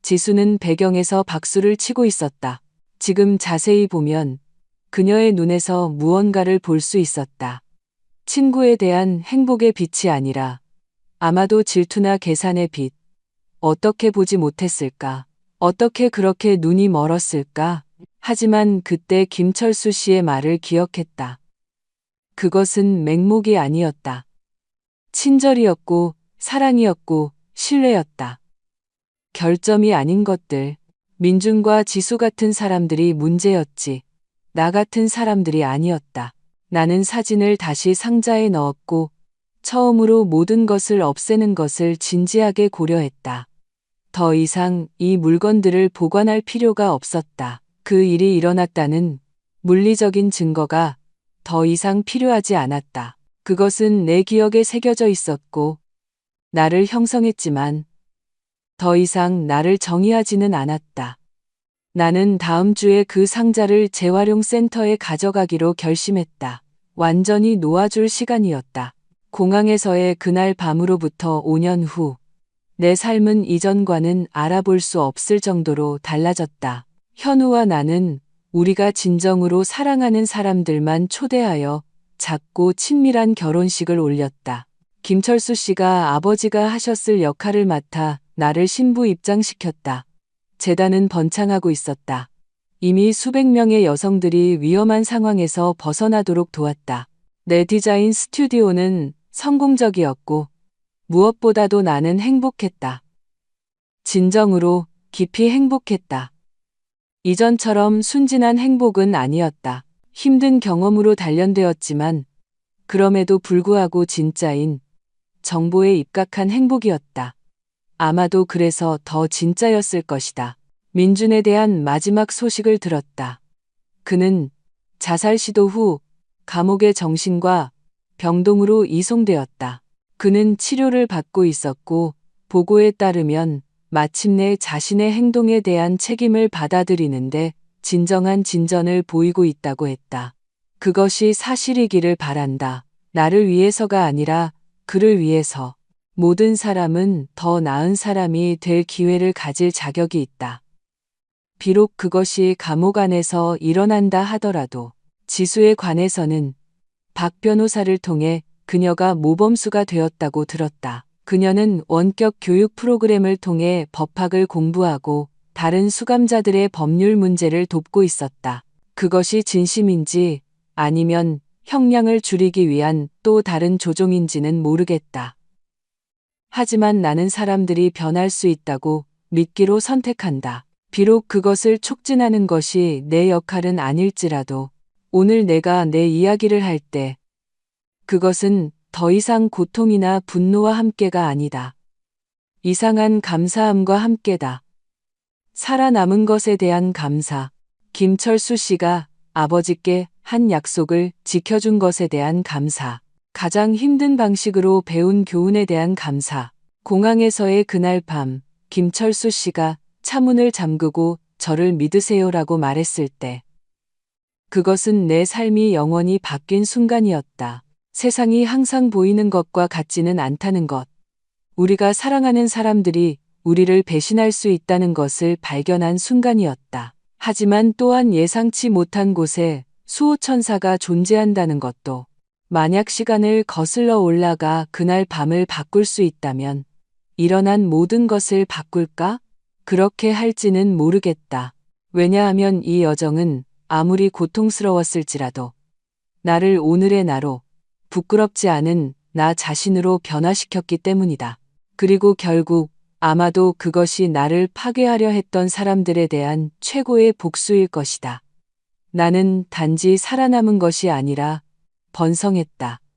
지수는 배경에서 박수를 치고 있었다. 지금 자세히 보면 그녀의 눈에서 무언가를 볼 수 있었다. 친구에 대한 행복의 빛이 아니라 아마도 질투나 계산의 빛. 어떻게 보지 못했을까? 어떻게 그렇게 눈이 멀었을까? 하지만 그때 김철수 씨의 말을 기억했다. 그것은 맹목이 아니었다. 친절이었고 사랑이었고 신뢰였다. 결점이 아닌 것들. 민준과 지수 같은 사람들이 문제였지. 나 같은 사람들이 아니었다. 나는 사진을 다시 상자에 넣었고 처음으로 모든 것을 없애는 것을 진지하게 고려했다. 더 이상 이 물건들을 보관할 필요가 없었다. 그 일이 일어났다는 물리적인 증거가 더 이상 필요하지 않았다. 그것은 내 기억에 새겨져 있었고 나를 형성했지만 더 이상 나를 정의하지는 않았다. 나는 다음 주에 그 상자를 재활용 센터에 가져가기로 결심했다. 완전히 놓아줄 시간이었다. 공항에서의 그날 밤으로부터 5년 후, 내 삶은 이전과는 알아볼 수 없을 정도로 달라졌다. 현우와 나는 우리가 진정으로 사랑하는 사람들만 초대하여 작고 친밀한 결혼식을 올렸다. 김철수 씨가 아버지가 하셨을 역할을 맡아 나를 신부 입장시켰다. 재단은 번창하고 있었다. 이미 수백 명의 여성들이 위험한 상황에서 벗어나도록 도왔다. 내 디자인 스튜디오는 성공적이었고 무엇보다도 나는 행복했다. 진정으로 깊이 행복했다. 이전처럼 순진한 행복은 아니었다. 힘든 경험으로 단련되었지만 그럼에도 불구하고 진짜인 정보에 입각한 행복이었다. 아마도 그래서 더 진짜였을 것이다. 민준에 대한 마지막 소식을 들었다. 그는 자살 시도 후 감옥의 정신과 병동으로 이송되었다. 그는 치료를 받고 있었고 보고에 따르면 마침내 자신의 행동에 대한 책임을 받아들이는데 진정한 진전을 보이고 있다고 했다. 그것이 사실이기를 바란다. 나를 위해서가 아니라 그를 위해서. 모든 사람은 더 나은 사람이 될 기회를 가질 자격이 있다. 비록 그것이 감옥 안에서 일어난다 하더라도 지수에 관해서는 박 변호사를 통해 그녀가 모범수가 되었다고 들었다. 그녀는 원격 교육 프로그램을 통해 법학을 공부하고 다른 수감자들의 법률 문제를 돕고 있었다. 그것이 진심인지 아니면 형량을 줄이기 위한 또 다른 조종인지는 모르겠다. 하지만 나는 사람들이 변할 수 있다고 믿기로 선택한다. 비록 그것을 촉진하는 것이 내 역할은 아닐지라도 오늘 내가 내 이야기를 할 때 그것은 더 이상 고통이나 분노와 함께가 아니다. 이상한 감사함과 함께다. 살아남은 것에 대한 감사. 김철수 씨가 아버지께 한 약속을 지켜준 것에 대한 감사. 가장 힘든 방식으로 배운 교훈에 대한 감사. 공항에서의 그날 밤, 김철수 씨가 차문을 잠그고 저를 믿으세요라고 말했을 때, 그것은 내 삶이 영원히 바뀐 순간이었다. 세상이 항상 보이는 것과 같지는 않다는 것. 우리가 사랑하는 사람들이 우리를 배신할 수 있다는 것을 발견한 순간이었다. 하지만 또한 예상치 못한 곳에 수호천사가 존재한다는 것도. 만약 시간을 거슬러 올라가 그날 밤을 바꿀 수 있다면 일어난 모든 것을 바꿀까? 그렇게 할지는 모르겠다. 왜냐하면 이 여정은 아무리 고통스러웠을지라도 나를 오늘의 나로 부끄럽지 않은 나 자신으로 변화시켰기 때문이다. 그리고 결국 아마도 그것이 나를 파괴하려 했던 사람들에 대한 최고의 복수일 것이다. 나는 단지 살아남은 것이 아니라 번성했다.